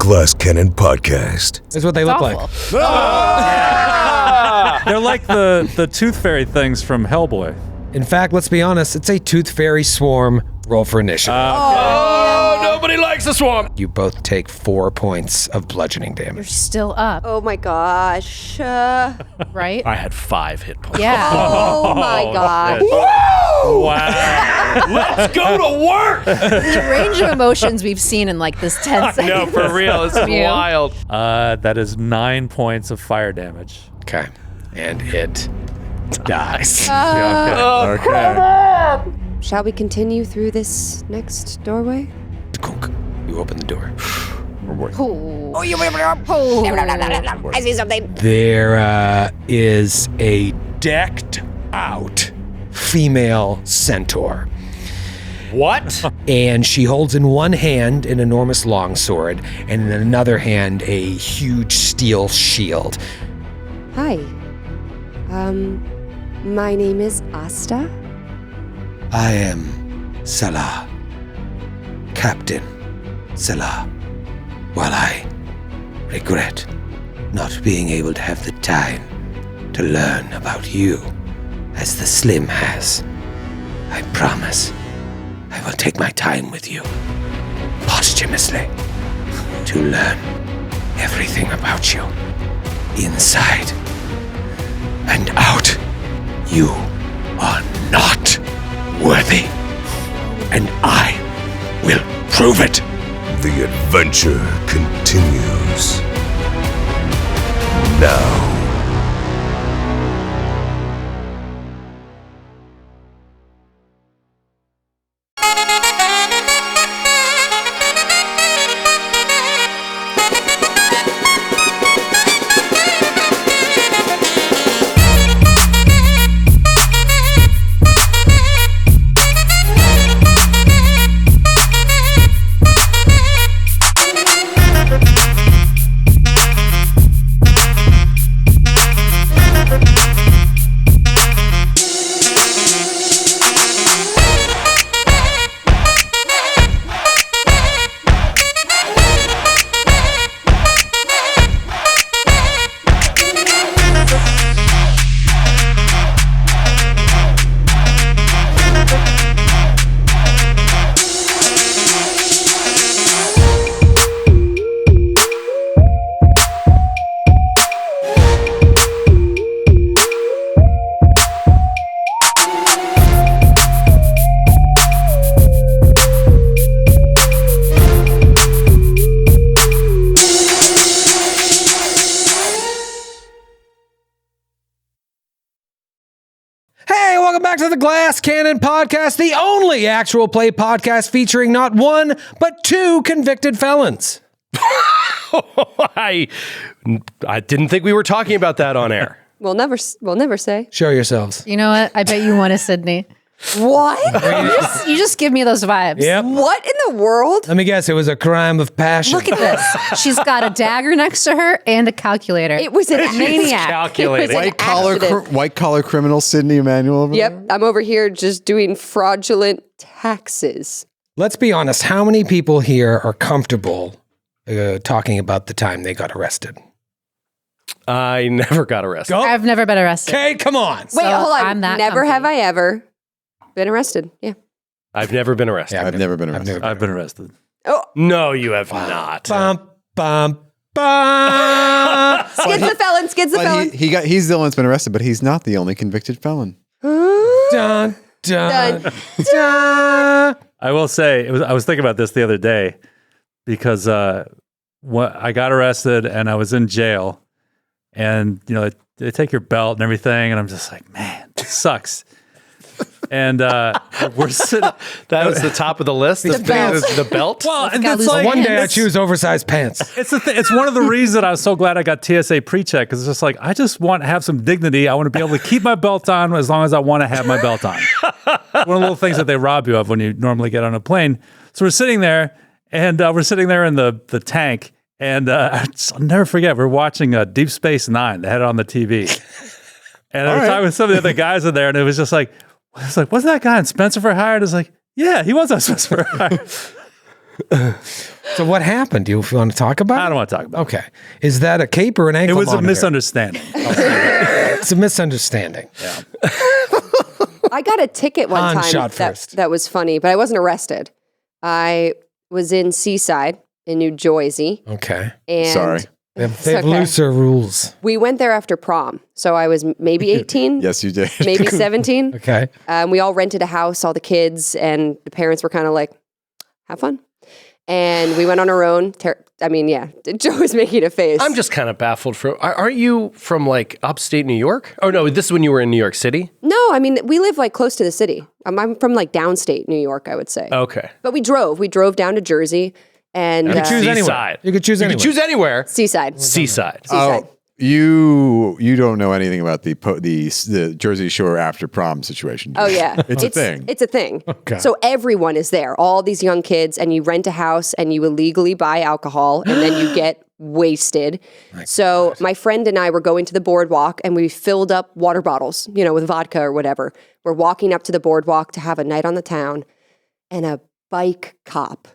Glass Cannon Podcast. That's what they look like. They're like the tooth fairy things from Hellboy. In fact, let's be honest, it's a tooth fairy swarm. Roll for initiative. Nobody likes the swamp. You both take 4 points of bludgeoning You're damage. still up, Oh my gosh. right? I had 5 hit points. Yeah. Oh my gosh. Wow. Let's go to work. The range of emotions we've seen in like this 10 seconds. No, for real. This is Yeah. wild. That is 9 points of fire damage. Okay. And it dies. Okay. Shall we continue through this next doorway? Kunk. You open the door. Oh, I see something. There is a decked out female centaur. What? And she holds in one hand an enormous longsword, and in another hand a huge steel shield. Hi. My name is Asta. I am Salah, Captain Salah. While I regret not being able to have the time to learn about you as the Slim has, I promise I will take my time with you, posthumously, to learn everything about you, inside and out. You are not worthy, and I will prove it. The adventure continues now. Hey, welcome back to the Glass Cannon Podcast, the only actual play podcast featuring not one, but 2 convicted felons. I didn't think we were talking about that on air. We'll never say. Show yourselves. you know what? I bet you won a Sydney. What? You just give me those vibes. Yep. What in the world? Let me guess, it was a crime of passion. Look at this. She's got a dagger next to her and a calculator. It was an maniac. Calculated. It was an White collar criminal Sydney Emanuel. Over Yep, I'm over here just doing fraudulent taxes. Let's be honest, how many people here are comfortable talking about the time they got arrested? I never got arrested. Go. I've never been arrested. Okay, come on. Wait, So hold on. I'm that Never comfy. have I ever been arrested. Yeah. I've never been arrested. I've never been arrested. I've been arrested. Oh, No, you have not. Bum, bum, bum. skids the felon. He's the one that's been arrested, but he's not the only convicted felon. Dun, dun, dun. I will say, I was thinking about this the other day because I got arrested and I was in jail, and they take your belt and everything, and I'm just like, man, it sucks. And we're sitting. That was the top of the list. The belt. Well, and gotta it's lose like One day I it's- choose oversized pants. It's the thing. It's one of the reasons I was so glad I got TSA pre-check, because it's just like I just want to have some dignity. I want to be able to keep my belt on as long as I want to have my belt on. One of the little things that they rob you of when you normally get on a plane. So we're sitting there, and we're sitting there in the tank, and I'll never forget. We're watching Deep Space Nine. They had it on the TV, and I was talking with some of the other guys in there, and it was just like, wasn't that guy in Spencer for Hire? And it's like, yeah, he was on Spencer for Hire. So what happened? Do you want to talk about it? I don't want to talk about Okay. Is that a cape or an it. It ankle was a monitor? misunderstanding. It's a misunderstanding. I got a ticket one Han time shot first. that was funny, but I wasn't arrested. I was in Seaside in New Jersey. Okay. And Sorry. They have It's okay. looser rules. we went there after prom. So I was maybe 18, Yes, you did. maybe 17. Okay. We all rented a house, all the kids, and the parents were kind of like, have fun. And we went on our own. Joe was making a face. I'm just kind of baffled. Aren't you from like upstate New York? Oh no, this is when you were in New York City. No, I mean, we live like close to the city. I'm from like downstate New York, I would say. Okay. But we drove. We drove down to Jersey and You could choose anywhere. Seaside. You could choose You anywhere. could choose anywhere. Seaside. Seaside. Seaside. You don't know anything about the Jersey Shore after prom situation. do Oh you? yeah, it's a thing. It's a thing. Okay. So everyone is there. All these young kids, and you rent a house, and you illegally buy alcohol, and then you get wasted. So my friend and I were going to the boardwalk, and we filled up water bottles, with vodka or whatever. We're walking up to the boardwalk to have a night on the town, and a bike cop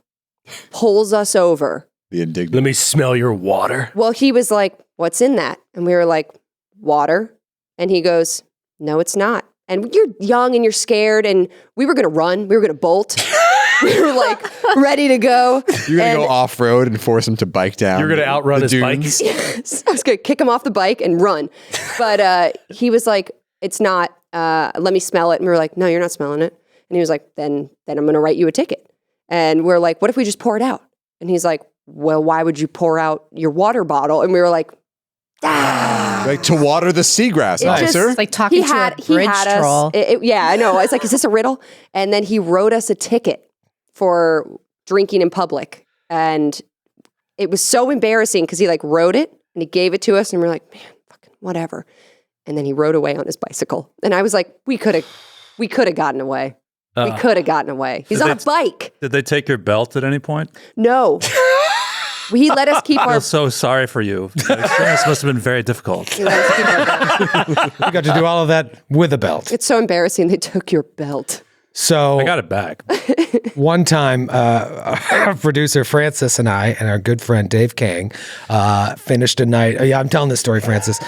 pulls us over. The indignant. Let me smell your water. Well, he was like, "What's in that?" And we were like, "Water." And he goes, "No, it's not." And you're young and you're scared, and we were going to run. We were going to bolt. We were like ready to go. You're gonna And go off road and force him to bike down. You're gonna outrun the his bike? dunes? I was going to kick him off the bike and run. But he was like, "It's not. Let me smell it." And we were like, "No, you're not smelling it." And he was like, Then I'm going to write you a ticket. And we're like, "What if we just pour it out?" And he's like, "Well, why would you pour out your water bottle?" And we were like, Like to water the seagrass, It just- officer. It's like talking to a bridge troll. Yeah, I know. I was like, "Is this a riddle?" And then he wrote us a ticket for drinking in public. And it was so embarrassing because he like wrote it and he gave it to us and we're like, "Man, fucking whatever." And then he rode away on his bicycle. And I was like, we could have gotten away. We could have gotten away. He's on a bike. Did they take your belt at any point? No. He let us keep I our feel so sorry for you. That experience must have been very difficult. he let us keep our belt. You got to do all of that with a belt. It's so embarrassing they took your belt. So I got it back. one time, our producer Francis and I and our good friend Dave Kang finished a night. Oh, yeah, I'm telling this story, Francis.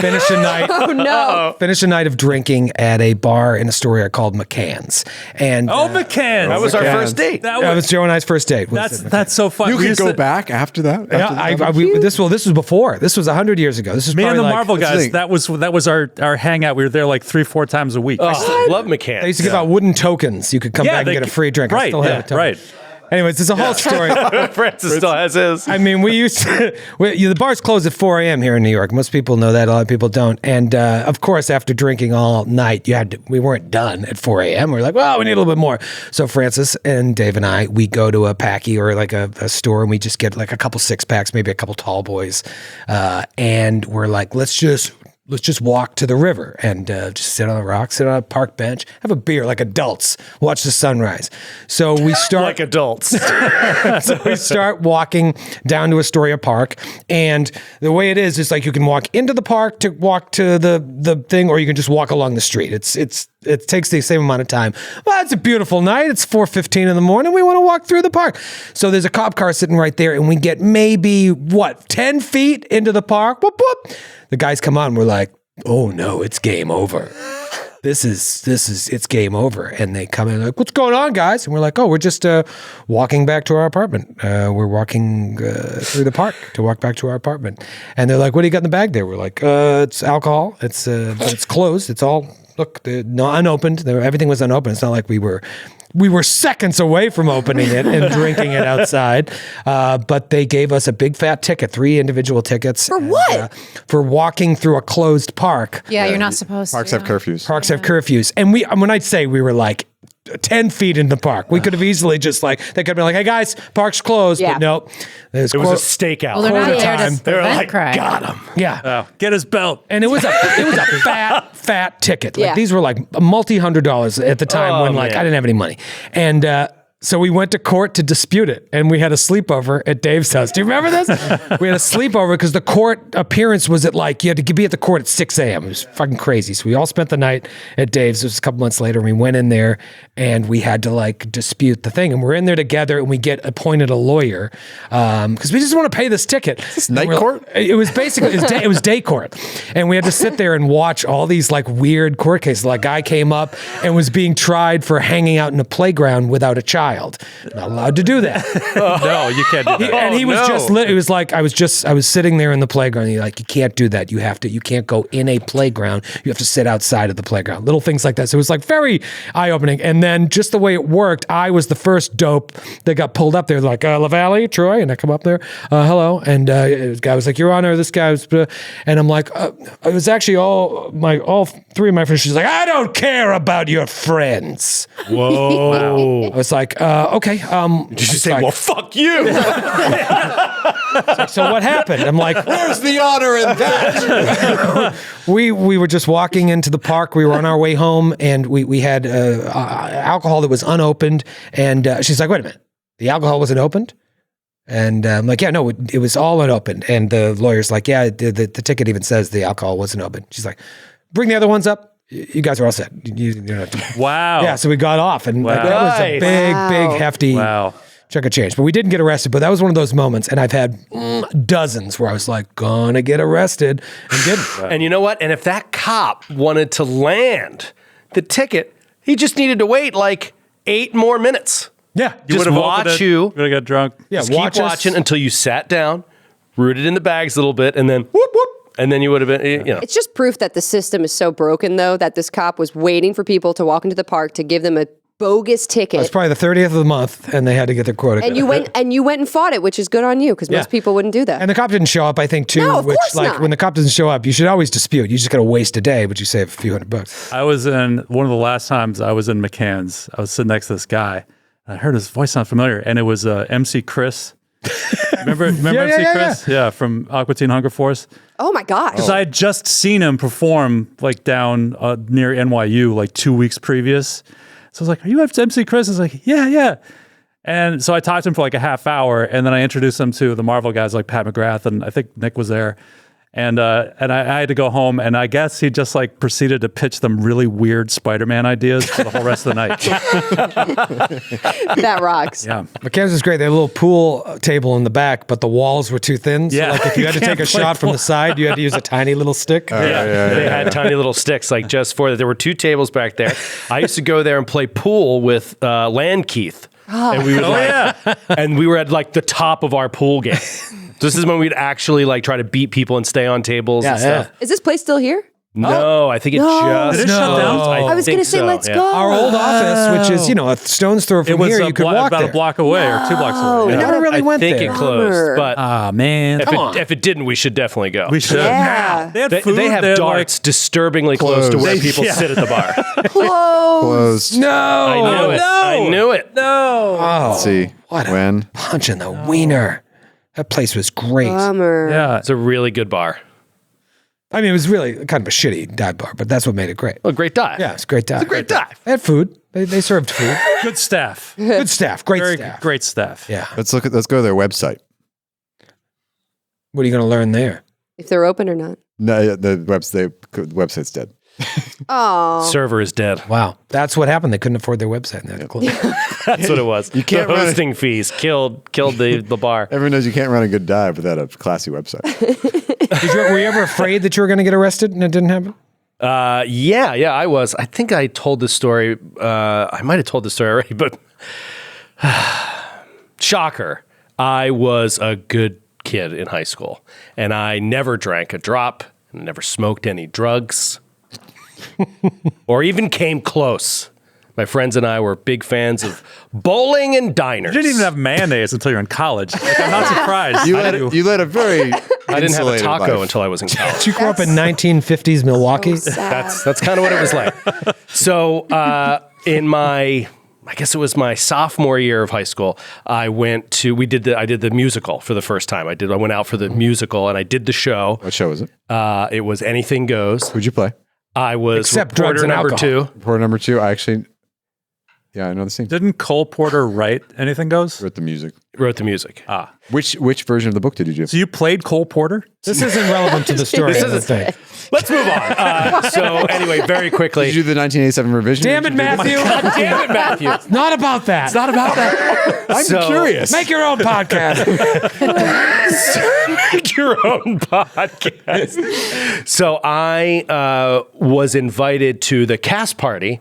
Finished a night. Oh no. Finished a night of drinking at a bar in Astoria called McCann's. And McCann. That was our first date. that was Joe and I's first date. That's so fun. You We could used go to- back after that. Yeah, this was before. This was 100 years ago. This was Me and probably the like, Marvel that's the guys. thing. That was our hangout. We were there like 3-4 times a week. Oh, love McCann. They used to give out wooden tokens. You could come back and get a free drink. I Right, still have yeah, a token. right. Anyways, there's a whole story. Francis still has his. I mean, we used to, the bars close at 4 a.m. here in New York. Most people know that. A lot of people don't. And of course, after drinking all night, we weren't done at 4 a.m. We were like, well, we need a little bit more. So Francis and Dave and I, we go to a Packy or like a store and we just get like a couple 6-packs, maybe a couple tall boys. And we're like, let's just walk to the river and just sit on the rock, sit on a park bench, have a beer like adults, watch the sunrise. So we start Like adults. so we start walking down to Astoria Park, and the way it is like you can walk into the park to walk to the thing, or you can just walk along the street. It takes the same amount of time. Well, it's a beautiful night. It's 4:15 in the morning. We want to walk through the park. So there's a cop car sitting right there, and we get maybe 10 feet into the park. Whoop, whoop. The guys come on. We're like, oh no, it's game over. It's game over. And they come in like, what's going on, guys? And we're like, oh, we're just walking back to our apartment. We're walking through the park to walk back to our apartment. And they're like, what do you got in the bag there? We're like, it's alcohol. But it's closed. It's all, look, unopened. Everything was unopened. It's not like we were seconds away from opening it and drinking it outside. But they gave us a big fat ticket, 3 individual tickets. For what? For walking through a closed park. Yeah, you're not supposed Parks to. have curfews. Parks have curfews. And when I'd say we were like 10 feet in the park, we could have easily just like, they could have been like, hey guys, park's closed. Yeah. But no, It was a stakeout. Well, they're not Quarter there time. to They were prevent like, crime. got him. Yeah. Oh, get his belt. And it was a fat ticket. Like Yeah. these were like multi-$100 at the time Oh, when like man. I didn't have any money. And So we went to court to dispute it, and we had a sleepover at Dave's house. Do you remember this? We had a sleepover because the court appearance was at you had to be at the court at 6 a.m. It was fucking crazy. So we all spent the night at Dave's. It was a couple months later, and we went in there, and we had to dispute the thing. And we're in there together, and we get appointed a lawyer because we just want to pay this ticket. Night court? It was basically, it was day court. And we had to sit there and watch all these weird court cases. Like, guy came up and was being tried for hanging out in a playground without a child. Not allowed to do that. No, you can't do that. And he was it was like, I was sitting there in the playground. And you can't do that. You can't go in a playground. You have to sit outside of the playground. Little things like that. So it was very eye-opening. And then just the way it worked, I was the first dope that got pulled up there. Like, LaValle, Troy. And I come up there, hello. And the guy was like, Your Honor, this guy was, and I'm like, it was actually all three of my friends. She's like, I don't care about your friends. Whoa. I was like, okay. Did you say, well, fuck you? So what happened? I'm like, Where's the honor in that? we were just walking into the park. We were on our way home, and we had alcohol that was unopened. And she's like, wait a minute, the alcohol wasn't opened? And I'm like, yeah, no, it was all unopened. And the lawyer's like, yeah, the ticket even says the alcohol wasn't open. She's like, bring the other ones up. You guys are all set. You don't have to. Wow. Yeah, so we got off, and Wow. that was a big, hefty chunk of change. But we didn't get arrested, but that was one of those moments, and I've had dozens where I was like, gonna get arrested, and didn't. And you know what? And if that cop wanted to land the ticket, he just needed to wait 8 more minutes. Yeah. Just watch you. Would have got drunk. Yeah, Just keep watching until you sat down, rooted in the bags a little bit, and then whoop, whoop. And then you would have been, It's just proof that the system is so broken, though, that this cop was waiting for people to walk into the park to give them a bogus ticket. It's probably the 30th of the month, and they had to get their quota. And you went and fought it, which is good on you, because most people wouldn't do that. And the cop didn't show up, I think, too. No, of course not. When the cop doesn't show up, you should always dispute. You just got to waste a day, but you save a few $100. I was in one of the last times I was in McCann's. I was sitting next to this guy. And I heard his voice sound familiar, and it was MC Chris. Remember MC Chris? Yeah, from Aqua Teen Hunger Force. Oh my gosh. Because I had just seen him perform down near NYU 2 weeks previous. So I was like, are you MC Chris? I was like, yeah. And so I talked to him for a half hour, and then I introduced him to the Marvel guys like Pat McGrath, and I think Nick was there. And I had to go home, and I guess he just proceeded to pitch them really weird Spider-Man ideas for the whole rest of the night. That rocks. Yeah. McCann's is great. They had a little pool table in the back, but the walls were too thin. So Yeah. if you had to take a shot from the side, you had to use a tiny little stick. They had tiny little sticks, just for that. There were 2 tables back there. I used to go there and play pool with Landkeith. And we would and we were at the top of our pool game. This is when we'd actually try to beat people and stay on tables and stuff. Is this place still here? No, I think it just Did it shut down? I was going to say, let's go. Our old office, which is, a stone's throw from It was here, you could walk about there. a block away or 2 blocks away. We never really went I there. think it closed, but Ah, man. if it didn't, we should definitely go. We should. Yeah. They had They, food. they have had, darts disturbingly close to where Closed. people sit at the bar. Closed. No. I knew it. I knew it. No. Let's see. What a When? punch in the wiener. That place was great. Bummer. Yeah. It's a really good bar. I mean, it was really kind of a shitty dive bar, but that's what made it great. A great dive. Yeah, it's a great dive. It's a great dive. They had food. They served food. Good staff. Good staff. Great Very staff. great staff. Yeah. Let's go to their website. What are you going to learn there? If they're open or not. No, the website's dead. Oh. Server is dead. Wow. That's what happened. They couldn't afford their website and they had to close. That's what it was. You can't the run it. hosting fees killed the bar. Everyone knows you can't run a good dive without a classy website. Were you ever afraid that you were going to get arrested and it didn't happen? Yeah, I was. I think I told this story. I might have told this story already, but shocker. I was a good kid in high school, and I never drank a drop, and never smoked any drugs, or even came close. My friends and I were big fans of bowling and diners. You didn't even have mayonnaise until you're in college. I'm not surprised. You led a very I didn't have a insulated taco life. until I was in college. Did you grow up in 1950s Milwaukee? That's kind of what it was like. So in my, I guess it was my sophomore year of high school, I did the musical for the first time. I went out for the musical and I did the show. What show was it? It was Anything Goes. Who'd you play? I was Except drugs reporter and number alcohol. 2. Reporter number 2. I actually Yeah, I know the scene. Didn't Cole Porter write Anything Goes? Wrote the music. Wrote the music. Which version of the book did you do? So you played Cole Porter? This isn't relevant to the story. This I don't is- think. Let's move on. So anyway, very quickly. Did you do the 1987 revision? Damn it, Matthew! Damn it, Matthew. It's not about that. It's not about that. I'm So- curious. Make your own podcast. Make your own podcast. So I was invited to the cast party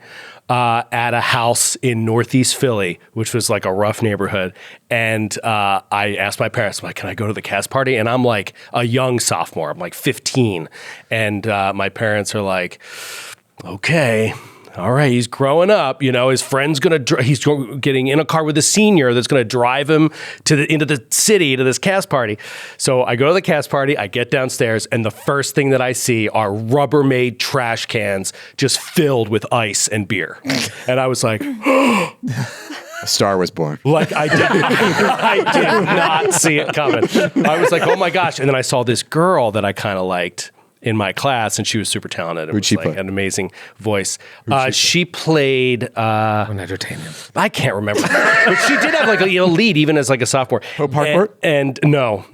at a house in Northeast Philly, which was like a rough neighborhood. And I asked my parents, I'm like, can I go to the cast party? And I'm like a young sophomore. I'm like 15. And my parents are like, okay. All right, he's growing up. You know, his friend's he's getting in a car with a senior that's going to drive him into the city to this cast party. So I go to the cast party. I get downstairs, and the first thing that I see are Rubbermaid trash cans just filled with ice and beer. And I was like, A star was born. like I did not see it coming. I was like, oh my gosh! And then I saw this girl that I kind of liked in my class, and she was super talented. It Who'd was she like play? an amazing voice. She played. Entertainment. I can't remember, but she did have like a lead even as like a sophomore. Hope Harcourt? And no.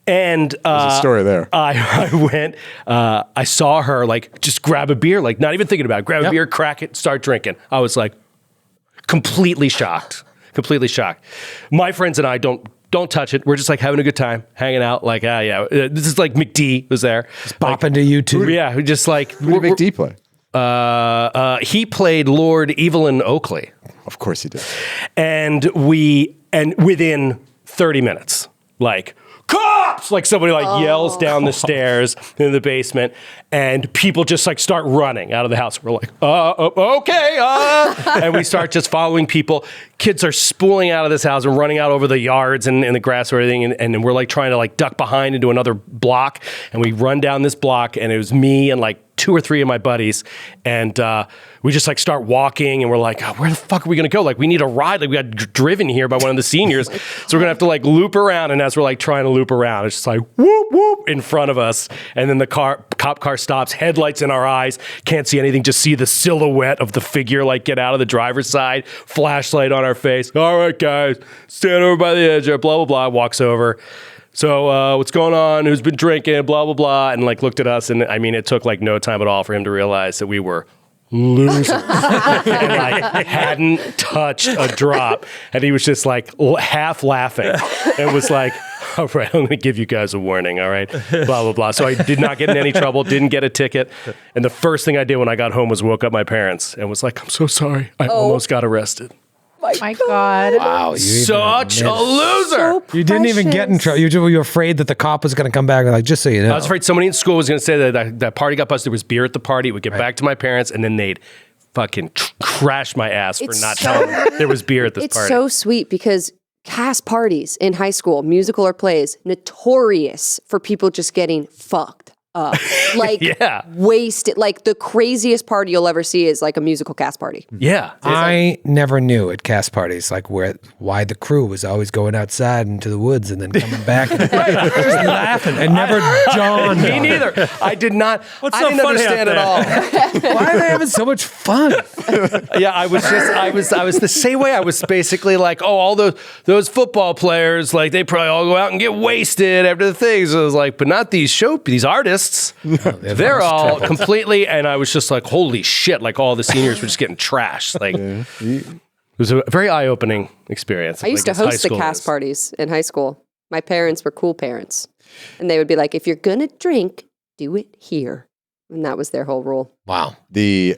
And There's a story there. I went. I saw her like just grab a beer, like not even thinking about it. Grab a beer, crack it, start drinking. I was like completely shocked. My friends and I don't touch it. We're just like having a good time, hanging out. Like, this is like McD was there. Bopping to YouTube. Yeah, we just like. Who did McD play? He played Lord Evelyn Oakley. Of course he did. And within 30 minutes, like, cops! Like somebody like yells down the stairs in the basement, and people just like start running out of the house. We're like, okay. And we start just following people. Kids are spooling out of this house and running out over the yards and the grass or everything. And we're like trying to like duck behind into another block. And we run down this block, and it was me and like 2 or 3 of my buddies. And we just like start walking, and we're like, where the fuck are we going to go? Like we need a ride. Like we got driven here by one of the seniors. So we're going to have to like loop around. And as we're like trying to loop around, it's just like whoop, whoop in front of us. And then the cop car stops, headlights in our eyes, can't see anything, just see the silhouette of the figure like get out of the driver's side, flashlight on our face. All right, guys, stand over by the edge there, blah, blah, blah. Walks over. So what's going on? Who's been drinking? Blah, blah, blah. And like looked at us. And I mean, it took like no time at all for him to realize that we were losers and like hadn't touched a drop. And he was just like half laughing and was like, all right, I'm going to give you guys a warning, all right? Blah, blah, blah. So I did not get in any trouble, didn't get a ticket. And the first thing I did when I got home was woke up my parents and was like, I'm so sorry. I almost got arrested. My God. Wow, you Such a loser. You didn't even get in trouble. You were afraid that the cop was going to come back and like, just so you know. I was afraid somebody in school was going to say that party got busted. There was beer at the party. It would get back to my parents, and then they'd fucking crash my ass for not telling them there was beer at this It's party. so sweet because cast parties in high school, musical or plays, notorious for people just getting fucked up. Like wasted. Like the craziest party you'll ever see is like a musical cast party. Yeah. I never knew at cast parties like why the crew was always going outside into the woods and then coming back and just laughing and never dawned Me on me. neither. I did not. What's I so didn't funny understand out at all. Why are they having so much fun? Yeah, I was the same way. I was basically like, oh, all those football players, like they probably all go out and get wasted after the things. So I was like, but not these artists. They're all completely, and I was just like, holy shit! Like all the seniors were just getting trashed. Like it was a very eye-opening experience. I used to host the cast parties in high school. My parents were cool parents. And they would be like, if you're going to drink, do it here. And that was their whole rule. Wow. In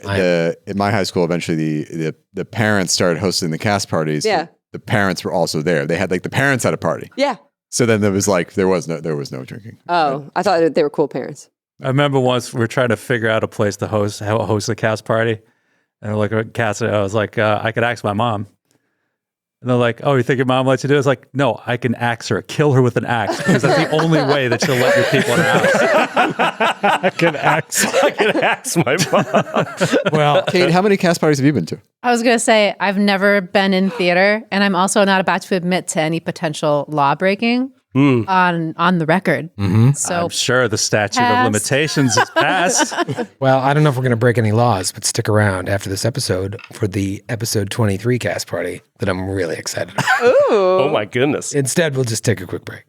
my high school, eventually the parents started hosting the cast parties. Yeah. The parents were also there. They had like the parents had a party. Yeah. So then there was no drinking. Oh, I thought they were cool parents. I remember once we were trying to figure out a place to host a cast party. And I was like, I could ask my mom. And they're like, oh, you think your mom lets you do it? I was like, no, I can axe her, kill her with an axe, because that's the only way that she'll let your people in her house. I can axe my mom. Well, Kate, how many cast parties have you been to? I was going to say, I've never been in theater, and I'm also not about to admit to any potential law breaking. on the record. So I'm sure the statute of Pass. limitations is passed. Well, I don't know if we're going to break any laws, but stick around after this episode for the episode 23 cast party that I'm really excited about. Oh my goodness. Instead, we'll just take a quick break.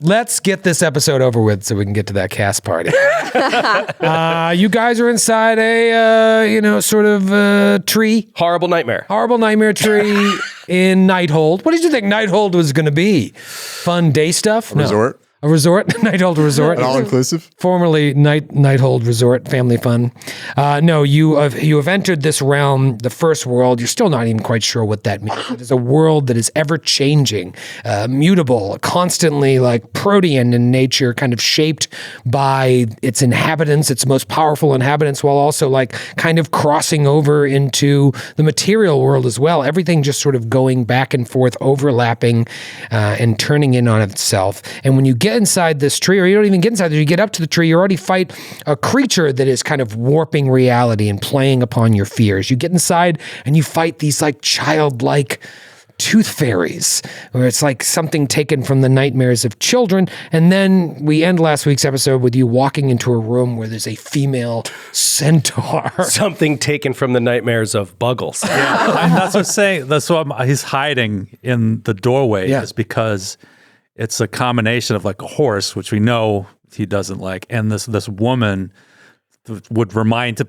Let's get this episode over with so we can get to that cast party. You guys are inside a, sort of tree. Horrible nightmare. Horrible nightmare tree in Nighthold. What did you think Nighthold was going to be? Fun day stuff? No. Resort? A resort? Nighthold Resort? An all-inclusive? Formerly Nighthold Resort, family fun. No, you have entered this realm, the first world. You're still not even quite sure what that means. It is a world that is ever changing, mutable, constantly like protean in nature, kind of shaped by its inhabitants, its most powerful inhabitants, while also like kind of crossing over into the material world as well. Everything just sort of going back and forth, overlapping and turning in on itself. And when you get inside this tree, or you don't even get inside there, you get up to the tree, you already fight a creature that is kind of warping reality and playing upon your fears. You get inside and you fight these like childlike tooth fairies, where it's like something taken from the nightmares of children. And then we end last week's episode with you walking into a room where there's a female centaur. Something taken from the nightmares of Buggles. And that's what I'm saying. That's what he's hiding in the doorway is because it's a combination of like a horse, which we know he doesn't like, and this woman would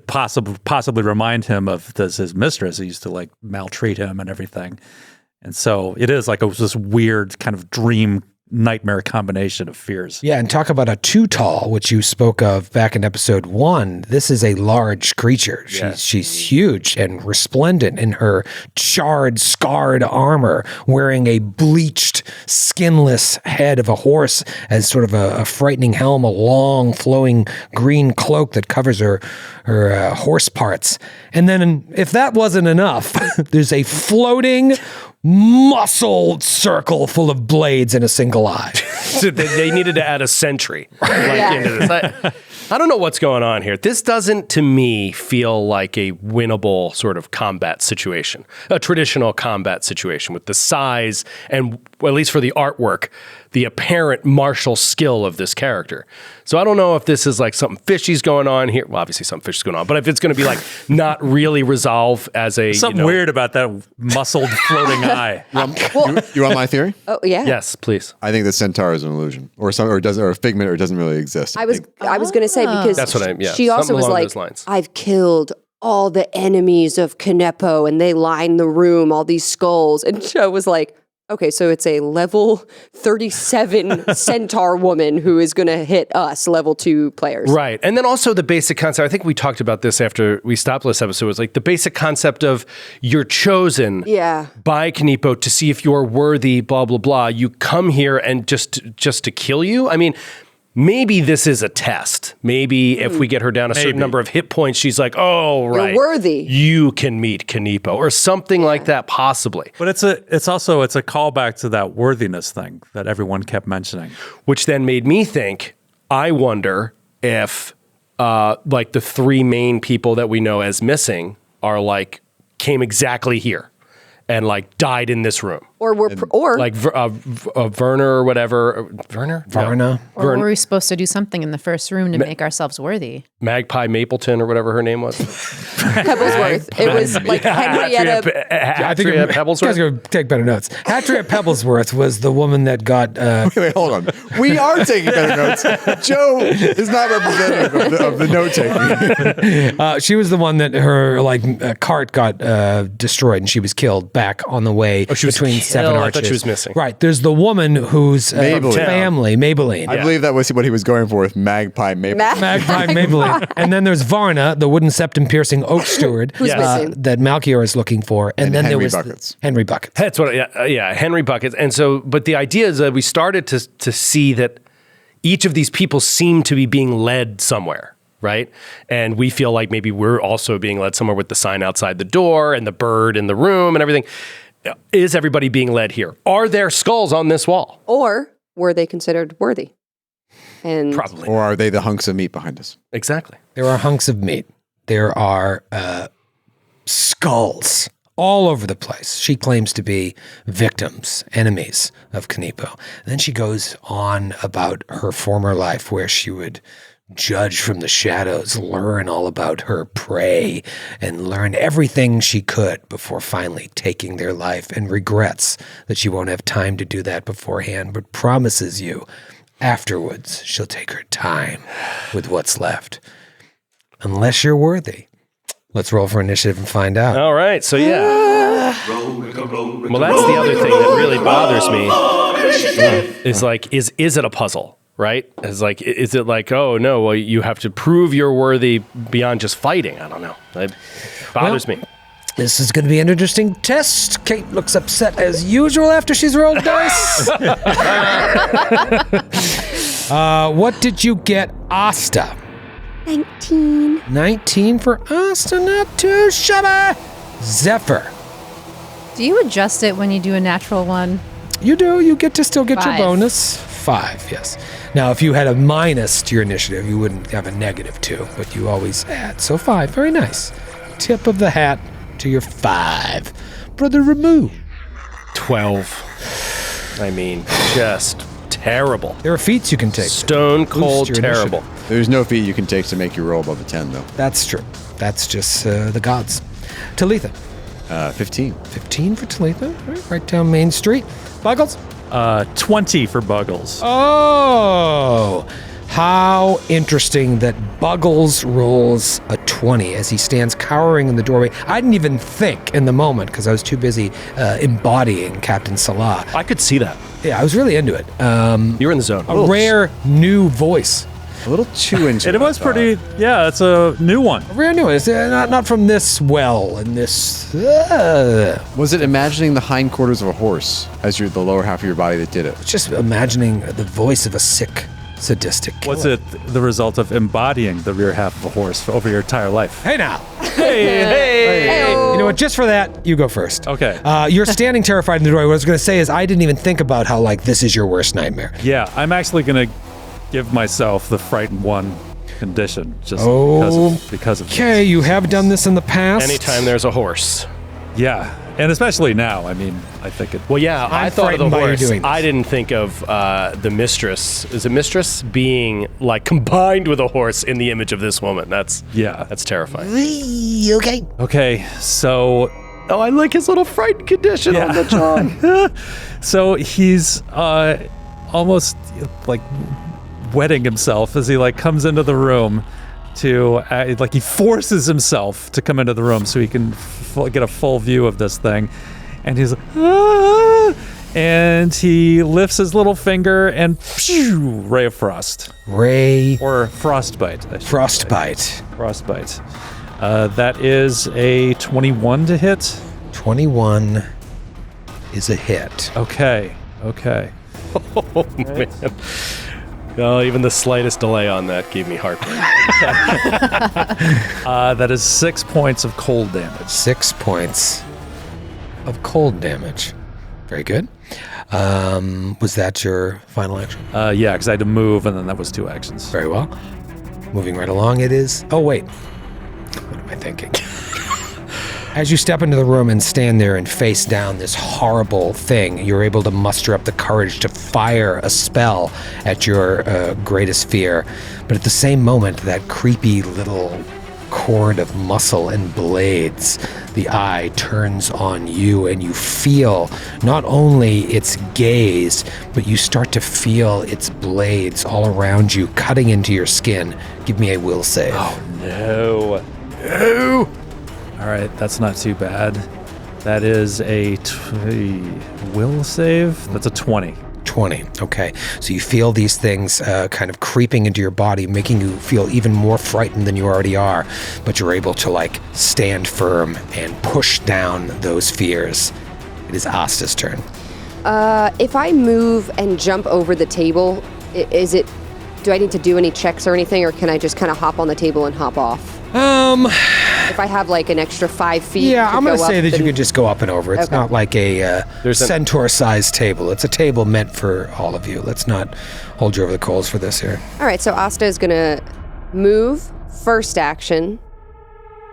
possibly remind him of his mistress who used to like maltreat him and everything. And so it is like this weird kind of dream nightmare combination of fears. Yeah, and talk about a too-tall, which you spoke of back in episode 1. This is a large creature. She's huge and resplendent in her charred, scarred armor, wearing a bleached, skinless head of a horse as sort of a frightening helm, a long, flowing green cloak that covers her horse parts. And then, if that wasn't enough, there's a floating muscle circle full of blades and a single eye. So they needed to add a sentry into this. I don't know what's going on here. This doesn't, to me, feel like a winnable sort of combat situation, a traditional combat situation with the size and, well, at least for the artwork, the apparent martial skill of this character. So I don't know if this is like something fishy's going on here. Well, obviously something fishy's going on, but if it's going to be like not really resolve as a something weird about that muscled floating eye. You want my theory? Oh yeah. Yes, please. I think the centaur is an illusion, or a figment, or doesn't really exist. I was going to say because That's what she also was like, I've killed all the enemies of Kaneepo and they line the room, all these skulls. And Joe was like, okay, so it's a level 37 centaur woman who is going to hit us level 2 players. Right. And then also the basic concept, I think we talked about this after we stopped this episode, was like the basic concept of you're chosen by Kaneepo to see if you're worthy, blah, blah, blah. You come here and just to kill you. I mean, maybe this is a test. Maybe if we get her down a certain number of hit points, she's like, oh, right. You're worthy. You can meet Kaneepo or something like that, possibly. But it's also a callback to that worthiness thing that everyone kept mentioning. Which then made me think, I wonder if like the 3 main people that we know as missing are like, came exactly here and like died in this room. Or like Werner or whatever. Werner? Varna. Or were we supposed to do something in the first room to make ourselves worthy? Magpie Mapleton or whatever her name was. Pebblesworth. It was like Henrietta. I think Hatria you Pebblesworth. guys are going to take better notes. Hatria Pebblesworth was the woman that got... Wait, hold on. We are taking better notes. Joe is not representative of the note taking. she was the one that her cart got destroyed and she was killed back on the way between seven Kill, I arches. thought she was missing. Right. There's the woman who's Maybelline. family, Maybelline. I believe that was what he was going for with Magpie Maple. Magpie Maybelline. And then there's Varna, the wooden septum-piercing oak steward Who's missing? that Malchior is looking for. And then there Henry was Buckets. Henry Buckets. That's what, Henry Buckets. And so, but the idea is that we started to see that each of these people seem to be being led somewhere, right? And we feel like maybe we're also being led somewhere with the sign outside the door and the bird in the room and everything. Is everybody being led here? Are there skulls on this wall? Or were they considered worthy? And Probably. Or are they the hunks of meat behind us? Exactly. There are hunks of meat. There are skulls all over the place. She claims to be victims, enemies of Kaneepo. And then she goes on about her former life where she would judge from the shadows, learn all about her prey, and learn everything she could before finally taking their life, and regrets that she won't have time to do that beforehand, but promises you afterwards she'll take her time with what's left. Unless you're worthy. Let's roll for initiative and find out. All right. So, yeah. Well, that's the other thing that really bothers me. Is like, is it a puzzle, right? Is it like, oh, no, well, you have to prove you're worthy beyond just fighting? I don't know. It bothers me. This is going to be an interesting test. Kate looks upset as usual after she's rolled dice. What did you get, Asta? 19. 19 for Asta, not too shabby. Zephyr. Do you adjust it when you do a natural one? You do. You get to still get your 5. bonus. 5, yes. Now, if you had a minus to your initiative, you wouldn't have a -2, but you always add. So 5, very nice. Tip of the hat to your 5. Brother Ramu. 12. I mean, just terrible. There are feats you can take. Stone cold Boost your terrible. initiative. There's no feat you can take to make you roll above a 10, though. That's true. That's just the gods. Talitha. 15. 15 for Talitha. Right down Main Street. Buggles. 20 for Buggles. Oh, how interesting that Buggles rolls a 20 as he stands cowering in the doorway. I didn't even think in the moment because I was too busy embodying Captain Salah. I could see that. Yeah, I was really into it. You were in the zone. A rare new voice. A little too into It was pretty, yeah, it's a new one. A rare new one. It's not from this well and this. Was it imagining the hindquarters of a horse as the lower half of your body that did it? Just imagining the voice of a sick, sadistic killer. Was it the result of embodying the rear half of a horse over your entire life? Hey now. Hey! You know what? Just for that, you go first. Okay. You're standing terrified in the doorway. What I was going to say is I didn't even think about how, like, this is your worst nightmare. Yeah, I'm actually going to give myself the Frightened 1 condition just because of Okay, this. you have done this in the past. Anytime there's a horse. Yeah, and especially now. I mean, I think it... Well, yeah, I I'm thought of the frightened by you horse. doing this. I didn't think of the mistress. Is it mistress being like combined with a horse in the image of this woman? That's terrifying. Okay. Okay, so... Oh, I like his little frightened condition on the John. So he's almost like wetting himself as he like comes into the room to like he forces himself to come into the room so he can get a full view of this thing, and he's like, ah! And he lifts his little finger and phew, ray of frost Ray or frostbite. I should say. Frostbite. Frostbite. That is a 21 to hit. 21 is a hit. Okay. Oh, man. Oh, even the slightest delay on that gave me heartburn. That is 6 points of cold damage. 6 points of cold damage. Very good. Was that your final action? Yeah, because I had to move, and then that was 2 actions. Very well. Moving right along, it is. Oh, wait. What am I thinking? As you step into the room and stand there and face down this horrible thing, you're able to muster up the courage to fire a spell at your greatest fear. But at the same moment, that creepy little cord of muscle and blades, the eye turns on you, and you feel not only its gaze, but you start to feel its blades all around you, cutting into your skin. Give me a will save. No. All right, that's not too bad. That is a will save. That's a 20. 20. Okay. So you feel these things kind of creeping into your body, making you feel even more frightened than you already are. But you're able to like stand firm and push down those fears. It is Asta's turn. If I move and jump over the table, do I need to do any checks or anything, or can I just kind of hop on the table and hop off? If I have like an extra 5 feet. Yeah, I'm going to say that then you could just go up and over. It's Okay. not like a Centaur-sized table. It's a table meant for all of you. Let's not hold you over the coals for this here. All right, so Asta is going to move first action.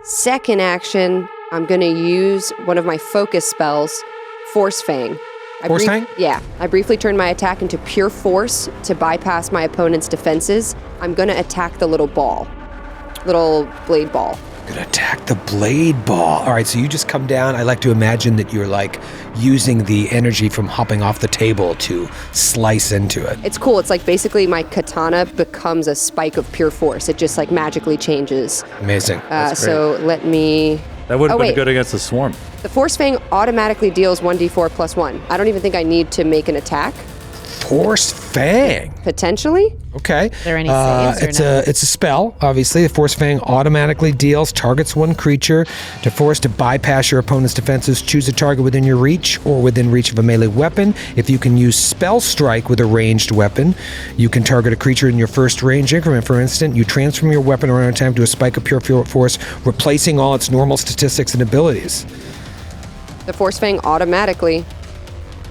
Second action, I'm going to use one of my focus spells, Force Fang. Force Fang? Yeah. I briefly turn my attack into pure force to bypass my opponent's defenses. I'm going to attack the little blade ball. Gonna attack the blade ball. All right, so you just come down. I like to imagine that you're like using the energy from hopping off the table to slice into it. It's cool. It's like basically my katana becomes a spike of pure force. It just like magically changes. Amazing. So let me... That would have been wait. good against the swarm. The Force Fang automatically deals 1d4 plus 1. I don't even think I need to make an attack, Force Fang. potentially. Okay. Are there any saves or no? It's a spell, obviously. The Force Fang automatically targets one creature to force to bypass your opponent's defenses. Choose a target within your reach or within reach of a melee weapon. If you can use Spell Strike with a ranged weapon, you can target a creature in your first range increment. For instance, you transform your weapon around time to a spike of pure force, replacing all its normal statistics and abilities. The Force Fang automatically.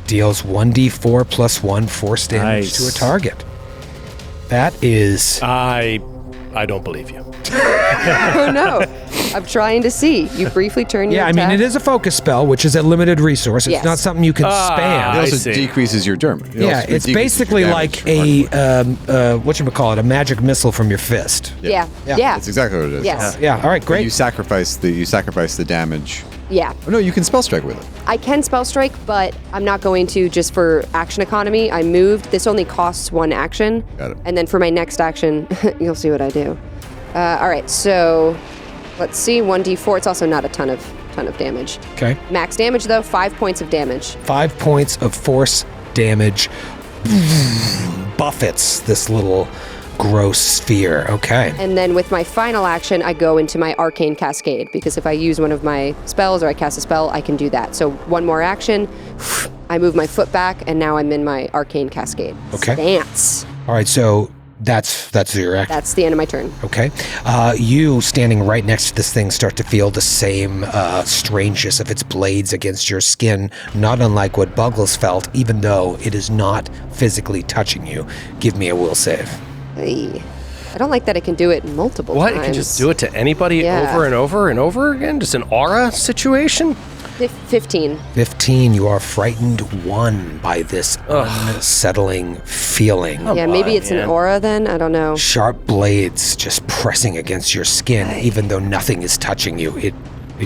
Deals 1d4 plus 1 force damage Nice. to a target. That is... I don't believe you. Oh no. I'm trying to see. You briefly turn your Yeah, I attack. mean, it is a focus spell, which is a limited resource. It's Yes. not something you can It spam. also see. decreases your damage. Yeah, it's basically like a, whatchamacallit, a magic missile from your fist. Yeah. Yeah. Yeah. That's exactly what it is. Yes. Yeah, all right, great. You sacrifice the damage. Yeah. Oh, no, you can spell strike with it. I can spell strike, but I'm not going to just for action economy. I moved. This only costs 1 action. Got it. And then for my next action, you'll see what I do. All right, so let's see. 1d4. It's also not a ton of damage. Okay. Max damage though, 5 points of damage. 5 points of force damage buffets this little gross sphere. Okay. And then with my final action, I go into my Arcane Cascade, because if I use one of my spells or I cast a spell, I can do that. So one more action, I move my foot back, and now I'm in my Arcane Cascade. Okay. Stance. All right, so that's your action. That's the end of my turn. Okay. You standing right next to this thing start to feel the same strangeness of its blades against your skin, not unlike what Buggles felt, even though it is not physically touching you. Give me a will save. Hey. I don't like that it can do it multiple What? times. You can just do it to anybody Yeah. over and over and over again? Just an aura situation? 15. 15, you are frightened one by this unsettling feeling. Yeah, maybe it's an aura then. I don't know. Sharp blades just pressing against your skin, even though nothing is touching you. It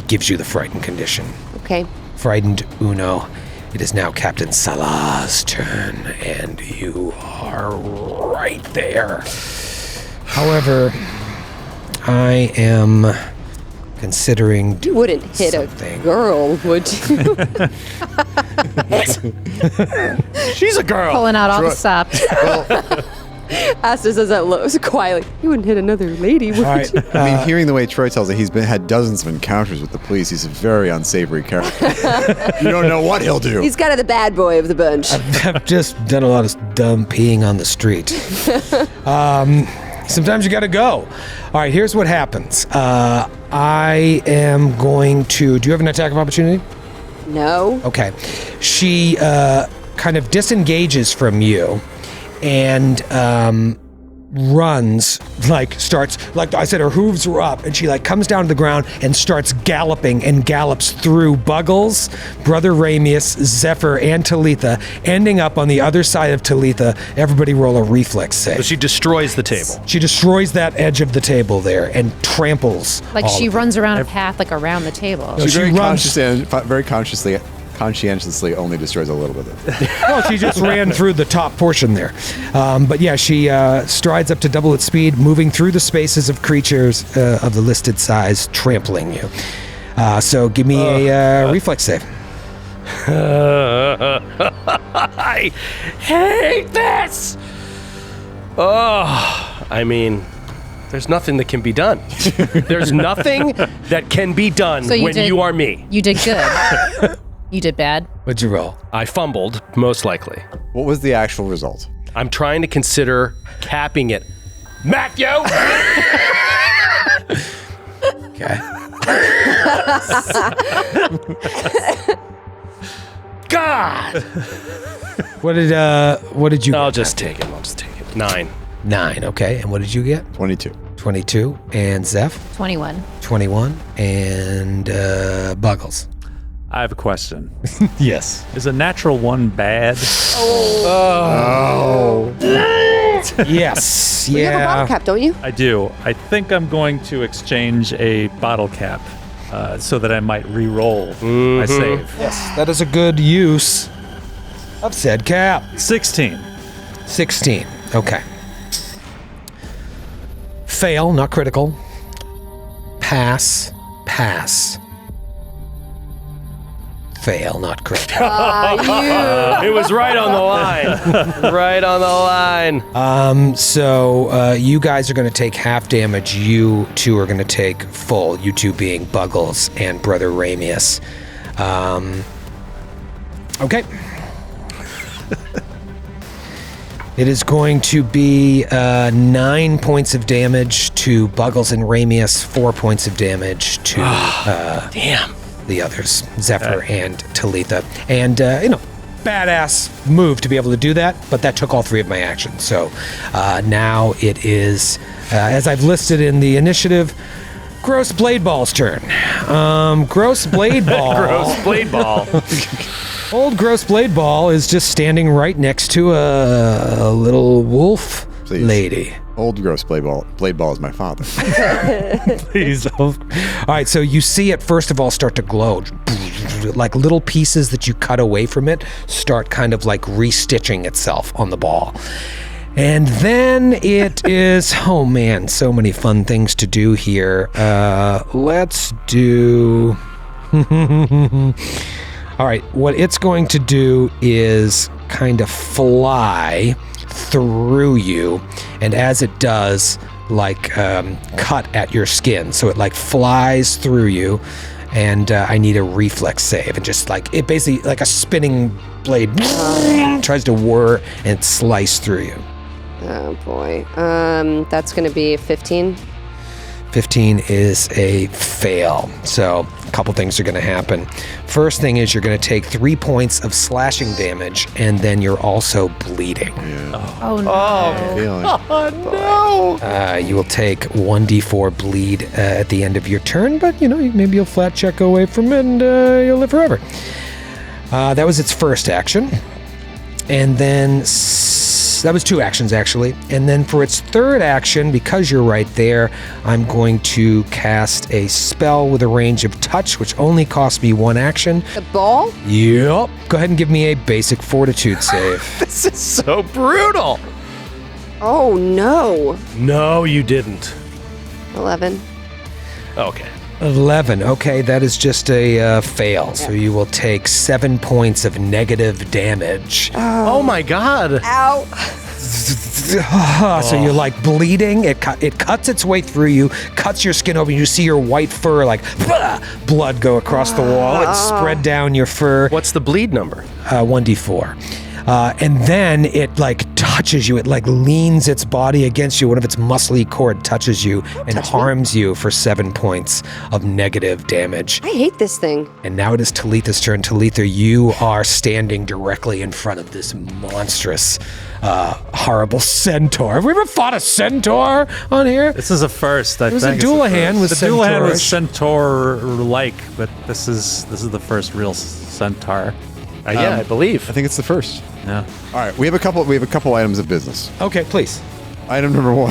gives you the frightened condition. Okay. Frightened Uno, it is now Captain Salah's turn, and you are right there. However, I am considering You wouldn't hit something. a girl, would you? She's a girl. Pulling out all the stops. Asta says that low, so quietly. You wouldn't hit another lady, would All right, you? I mean, hearing the way Troy tells it, had dozens of encounters with the police. He's a very unsavory character. You don't know what he'll do. He's kind of the bad boy of the bunch. I've just done a lot of dumb peeing on the street. Sometimes you gotta go. All right, here's what happens. I am going to... Do you have an attack of opportunity? No. Okay. She kind of disengages from you and runs, starts, I said, her hooves were up, and she comes down to the ground and starts galloping and gallops through Buggles, Brother Ramius, Zephyr, and Talitha, ending up on the other side of Talitha. Everybody roll a reflex save. So she destroys the table. She destroys that edge of the table there and tramples. Like all she of it. runs around a path around the table. No, She very runs. conscientiously only destroys a little bit of it. Well, she just ran through the top portion there. But yeah, she strides up to double its speed, moving through the spaces of creatures of the listed size, trampling you. So give me a reflex save. I hate this. Oh, I mean, there's nothing that can be done. There's nothing that can be done So when you are me. You did good. You did bad. What'd you roll? I fumbled, most likely. What was the actual result? I'm trying to consider capping it. Matthew! Okay. God! What did you I'll get? just take it. 9. 9, okay. And what did you get? 22. 22. And Zeph? 21. 21. And Buggles? I have a question. Yes. Is a natural 1 bad? Yes. You have a bottle Yeah. cap, don't you? I do. I think I'm going to exchange a bottle cap so that I might re-roll my save. Yes, that is a good use of said cap. 16. 16. Okay. Fail, not critical. Pass. Pass. Fail, not critical. It was right on the line. Right on the line. So you guys are going to take half damage. You two are going to take full. You two being Buggles and Brother Ramius. Okay. It is going to be 9 points of damage to Buggles and Ramius, 4 points of damage to Damn. the others, Zephyr and Talitha. And, badass move to be able to do that, but that took all 3 of my actions. So now it is, as I've listed in the initiative, Gross Blade Ball's turn. Gross Blade Ball. Gross blade ball. Old Gross Blade Ball is just standing right next to a little wolf Please. lady. Old gross blade ball is my father. Please. All right, so you see it first of all start to glow. Like little pieces that you cut away from it start kind of like restitching itself on the ball. And then it is, oh man, so many fun things to do here. Let's do... All right, what it's going to do is kind of fly through you, and as it does, like cut at your skin. So it like flies through you, and I need a reflex save, and just like it basically like a spinning blade tries to whir and slice through you. Oh boy. That's going to be 15. 15 is a fail. So a couple things are going to happen. First thing is you're going to take 3 points of slashing damage, and then you're also bleeding. Oh, no. Feeling. You will take 1d4 bleed at the end of your turn, but maybe you'll flat check away from it and you'll live forever. That was its first action. And then that was 2 actions actually. And then for its third action, because you're right there, I'm going to cast a spell with a range of touch, which only costs me 1 action. The ball? Yep. Go ahead and give me a basic fortitude save. This is so brutal. Oh no. No, you didn't. 11. Okay. 11. Okay, that is just a fail. So you will take 7 points of negative damage. Oh my God. Ow. So you're like bleeding. It cuts its way through you, cuts your skin open. You see your white fur like blood go across the wall and spread down your fur. What's the bleed number? 1d4. And then it like touches you. It like leans its body against you. One of its muscly cord touches you and harms you for 7 points of negative damage. I hate this thing. And now it is Talitha's turn. Talitha, you are standing directly in front of this monstrous, horrible centaur. Have we ever fought a centaur on here? This is a first. I It was a think it's the Doulahan first. with the Doulahan was centaurish. centaur-like, but this is the first real centaur. Yeah, I believe. I think it's the first. Yeah. All right, we have a couple items of business. Okay, please. Item number 1.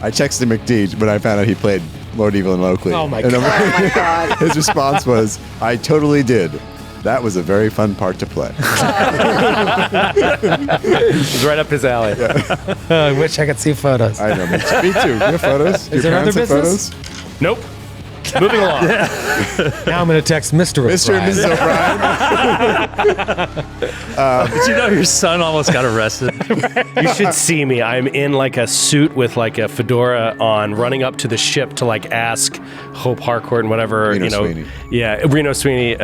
I texted McDeej, but I found out he played Lord Evil and Locally. Oh my And God. Oh my god. his response was, "I totally did. That was a very fun part to play." It's right up his alley. I wish I could see photos. I know. Me too. You have photos? Is there other business? Nope. Moving along. Now I'm going to text Mr. Mr. and O'Brien. Mrs. O'Brien. Did you know your son almost got arrested? You should see me. I'm in like a suit with like a fedora on, running up to the ship to like ask Hope Harcourt and whatever, Reno you know, Sweeney. yeah, Reno Sweeney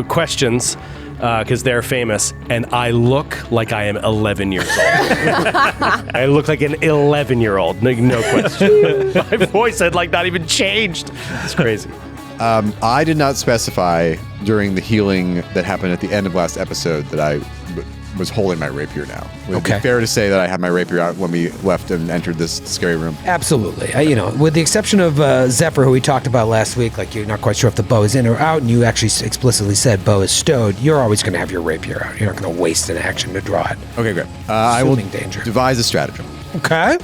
questions because they're famous, and I look like I am 11 years old. I look like an 11-year-old, no question. My voice had like not even changed. It's crazy. I did not specify during the healing that happened at the end of last episode that I was holding my rapier now. Would it be Okay. fair to say that I had my rapier out when we left and entered this scary room? Absolutely. You know, with the exception of Zephyr, who we talked about last week, like you're not quite sure if the bow is in or out, and you actually explicitly said bow is stowed, you're always going to have your rapier out. You're not going to waste an action to draw it. Okay, great. I will Assuming danger. devise a stratagem Okay.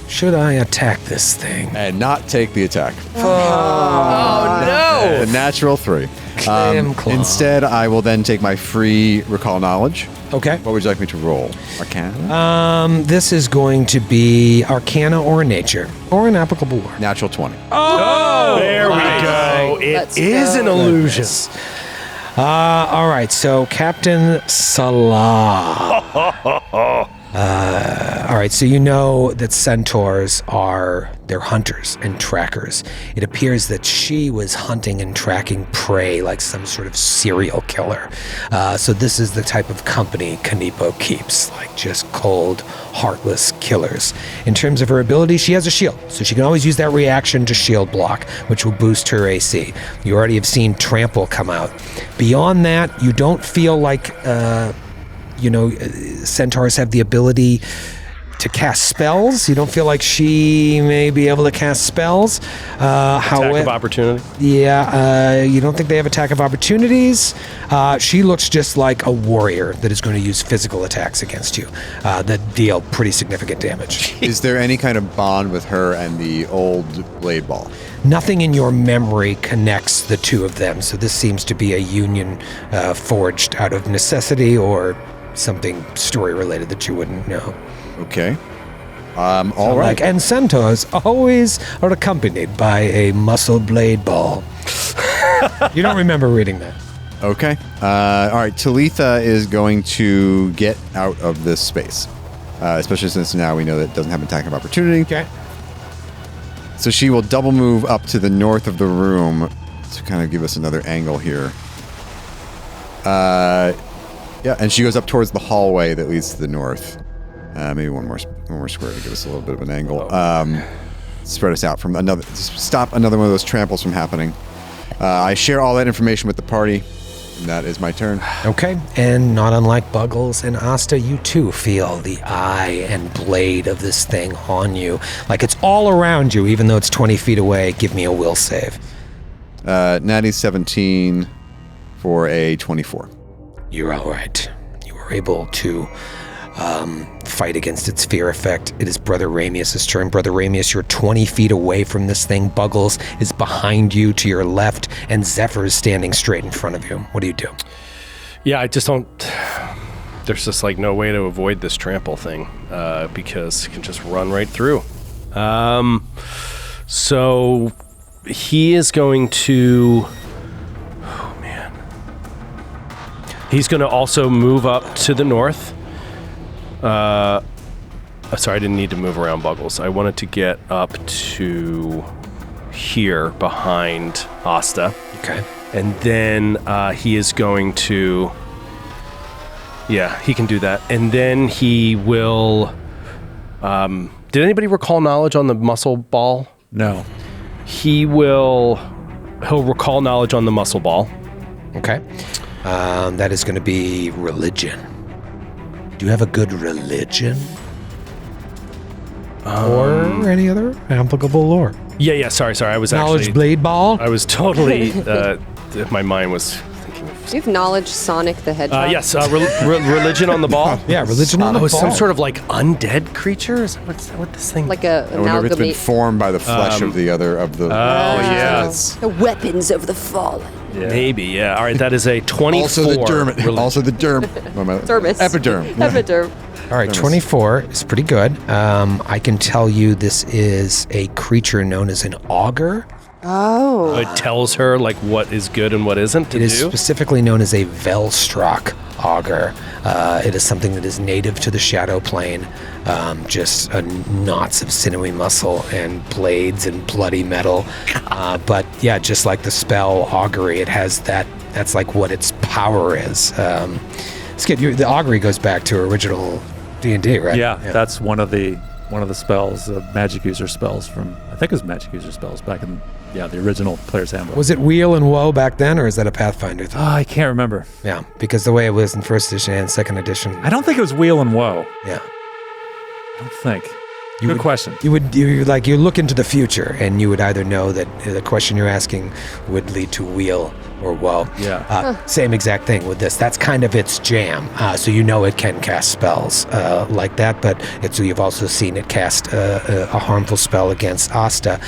Should I attack this thing? and not take the attack. Oh A natural 3. Clam claw. Instead, I will then take my free recall knowledge. Okay. What would you like me to roll? Arcana? This is going to be Arcana or Nature or an applicable lore. Natural 20. no! There we go. Let's It is go. an illusion. All right, so Captain Salah. All right, so you know that centaurs they're hunters and trackers. It appears that she was hunting and tracking prey like some sort of serial killer. So this is the type of company Kaneepo keeps, like just cold, heartless killers. In terms of her ability, she has a shield, so she can always use that reaction to shield block, which will boost her AC. You already have seen Trample come out. Beyond that, you don't feel like centaurs have the ability to cast spells. You don't feel like she may be able to cast spells. Attack of opportunity. Yeah, you don't think they have attack of opportunities. She looks just like a warrior that is going to use physical attacks against you that deal pretty significant damage. Is there any kind of bond with her and the old blade ball? Nothing in your memory connects the two of them, so this seems to be a union forged out of necessity or something story related that you wouldn't know. Okay. All right. And centaurs always are accompanied by a muscle blade ball. You don't remember reading that. Okay. All right. Talitha is going to get out of this space, especially since now we know that it doesn't have an attack of opportunity. Okay. So she will double move up to the north of the room to kind of give us another angle here. Yeah, and she goes up towards the hallway that leads to the north. Maybe one more square to give us a little bit of an angle. Spread us out from stop another one of those tramples from happening. I share all that information with the party, and that is my turn. Okay. And not unlike Buggles and Asta, you too feel the eye and blade of this thing on you. Like it's all around you, even though it's 20 feet away. Give me a will save. Natty 17 for a 24. You're all right. You were able to fight against its fear effect. It is Brother Ramius' turn. Brother Ramius, you're 20 feet away from this thing. Buggles is behind you to your left, and Zephyr is standing straight in front of you. What do you do? Yeah, I just don't. There's just like no way to avoid this trample thing because it can just run right through. So he is going to. Oh man. He's going to also move up to the north. Sorry, I didn't need to move around Buggles. I wanted to get up to here behind Asta. Okay. And then he is going to... Yeah, he can do that. And then he will... did anybody recall knowledge on the muscle ball? No. He'll recall knowledge on the muscle ball. Okay. That is going to be religion. Do you have a good religion? Or any other applicable lore? Yeah, sorry. I was Knowledge actually... blade ball? I was totally... my mind was thinking of... Do you have knowledge Sonic the Hedgehog? yes, religion on the ball. Yeah, religion on the Oh, ball. some sort of like undead creature? Is that what this thing... Like a I wonder if it's been amalgamate. formed by the flesh of the other of the. yes. The weapons of the fallen. Maybe, yeah. All right, that is a 24. Also the derm. Religion. Also the derm. Dermis. Epiderm. Epiderm. All right, 24 is pretty good. I can tell you this is a creature known as an augur. Oh. It tells her like what is good and what isn't to It is do. specifically known as a Velstruck auger. It is something that is native to the Shadow Plane. Just knots of sinewy muscle and blades and bloody metal. But yeah, just like the spell augury, it has that. That's like what its power is. The augury goes back to original D&D, right? Yeah, that's one of the spells, magic user spells from, I think it was magic user spells back in, the original Player's Handbook. Was it Wheel and Woe back then, or is that a Pathfinder thing? I can't remember. Yeah, because the way it was in first edition and second edition. I don't think it was Wheel and Woe. Yeah. I don't think. Good question. You look into the future, and you would either know that the question you're asking would lead to Wheel or Woe. Yeah. Same exact thing with this. That's kind of its jam. So you know it can cast spells like that, but you've also seen it cast a harmful spell against Asta.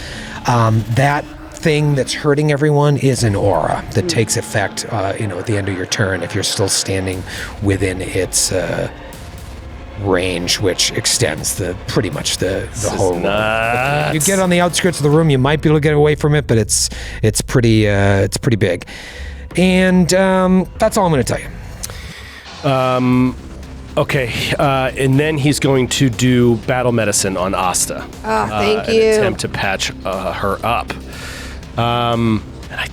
That thing that's hurting everyone is an aura that takes effect, at the end of your turn if you're still standing within its range, which extends pretty much the whole room. Nuts. You get on the outskirts of the room, you might be able to get away from it, but it's pretty big. And that's all I'm going to tell you. Okay, and then he's going to do battle medicine on Asta. Oh, thank An you. attempt to patch her up. And I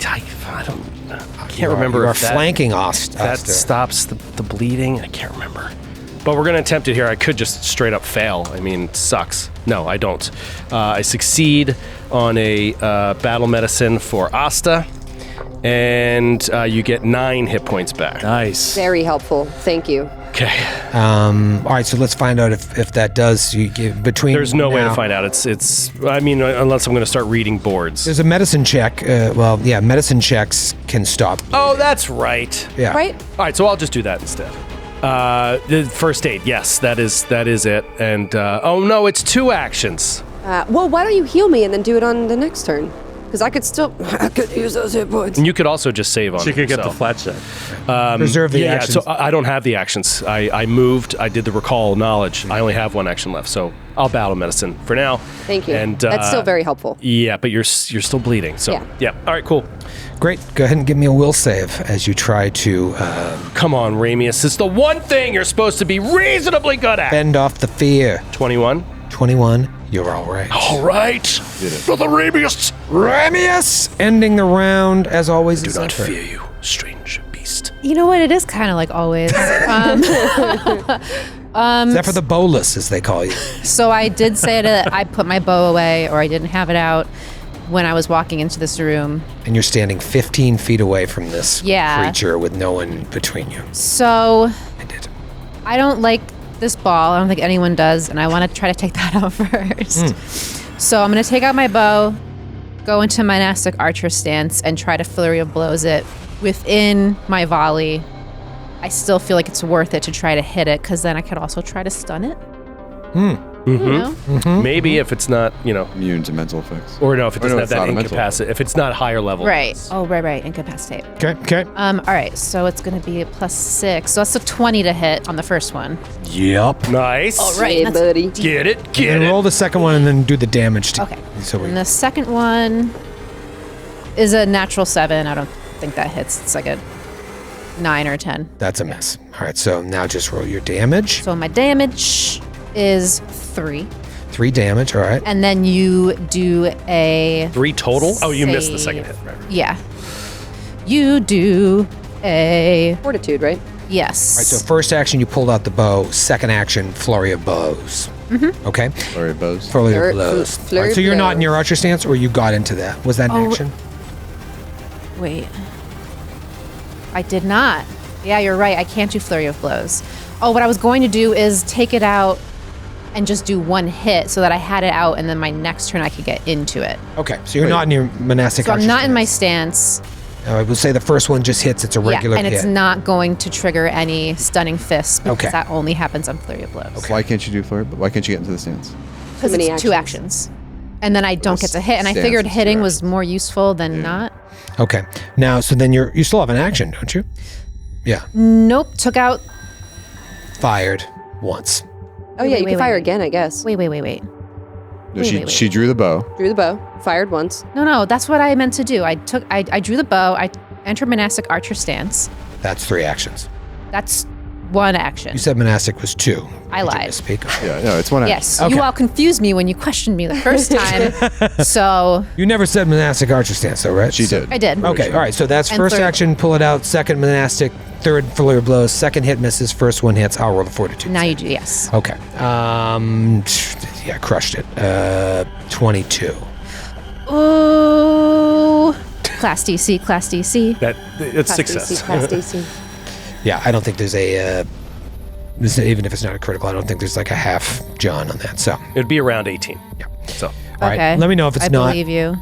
can't remember You are if that, flanking Asta. that stops the bleeding. I can't remember. But we're going to attempt it here. I could just straight up fail. I mean, it sucks. No, I don't. I succeed on a battle medicine for Asta, and you get 9 hit points back. Nice. Very helpful. Thank you. Okay. All right, so let's find out if that does. You give between. There's no way to now- find out. It's. I mean, unless I'm going to start reading boards. There's a medicine check. Medicine checks can stop. Oh, that's right. Yeah. Right? All right, so I'll just do that instead. The first aid, yes, that is it. And oh no, it's 2 actions. Well, why don't you heal me and then do it on the next turn? Because I could use those hit points. And you could also just save on. She could get the yourself. flat check. Preserve the Yeah, actions. so I don't have the actions. I moved. I did the recall knowledge. I only have 1 action left, so I'll battle medicine for now. Thank you. And That's still very helpful. Yeah, but you're still bleeding. So Yeah. All right, cool. Great. Go ahead and give me a will save as you try to Come on, Ramius. It's the one thing you're supposed to be reasonably good at. fend off the fear. 21. 21. You're all right. All right. For the Ramius. Ramius! Ending the round, as always. Do is not Zephyr. fear you, strange beast. You know what? It is kind of like always. Zephyr the Bolus, as they call you. So I did say that I put my bow away, or I didn't have it out when I was walking into this room. And you're standing 15 feet away from this Yeah. creature with no one between you. So I did. I don't like this ball. I don't think anyone does, and I want to try to take that out first. So I'm going to take out my bow, go into monastic archer stance, and try to flurry of blows it within my volley. I still feel like it's worth it to try to hit it, because then I could also try to stun it. You know? Maybe if it's not, Immune to mental effects. or no, if it doesn't no, have it's not that a mental. incapacity, if it's not higher level. Right. Oh, right. Incapacitate. Okay. All right. So it's going to be a +6. So that's a 20 to hit on the first one. Yep. Nice. All right. Hey, that's buddy. Get it. Get And it. roll the second one and then do the damage. Okay. So we, And the second one is a natural 7. I don't think that hits. It's like a 9 or 10. that's a miss. All right, so now just roll your damage. So my damage is 3. 3 damage, all right. And then you do a 3 total? Oh, you missed the save. second hit. Right. Yeah. You do a Fortitude, right? yes. All right, so first action, you pulled out the bow. Second action, flurry of blows. Mm-hmm. Okay? Flurry of bows. Flurry Fleur- of blows. flurry All right, so you're not in blows. your archer stance, or you got into that? Was that an Oh, action? Wait. I did not. Yeah, you're right. I can't do flurry of blows. Oh, what I was going to do is take it out and just do 1 hit so that I had it out, and then my next turn I could get into it. Okay, so you're not in your monastic So archer I'm not in my stance. stance. I would say the first one just hits. It's a regular and hit. it's not going to trigger any stunning fists because Okay. that only happens on flurry of blows. Why can't you do flurry? Why can't you get into the stance? Because many it's 2 actions. actions. And then I don't get to hit. And I Stance figured is 2 hitting was actions. more useful than not. Okay. Now, so then you still have an action, don't you? Yeah. Nope. Took out. Fired once. Oh, yeah, you wait, can fire wait. again, I guess. Wait. No, she drew the bow. Drew the bow, fired once. No, that's what I meant to do. I drew the bow, I entered monastic archer stance. That's 3 actions. That's 1 action. You said monastic was 2. I lied. Misspeak? Yeah, no, it's 1 action. Yes, Okay. you all confused me when you questioned me the first time. So You never said monastic archer stance, though, right? She did. I did. Okay, all right. So that's And first third. action, pull it out. Second monastic. Third flurry of blows. Second hit misses. First one hits. I'll roll the fortitude. Now you do, yes. Okay. Yeah, crushed it. 22. Ooh. Class DC, class DC. It's Class success. DC, class DC. Yeah, I don't think there's a. Even if it's not a critical, I don't think there's like a half John on that. So, It'd be around 18. Yeah. So all right. Okay. Let me know if it's I not. believe you.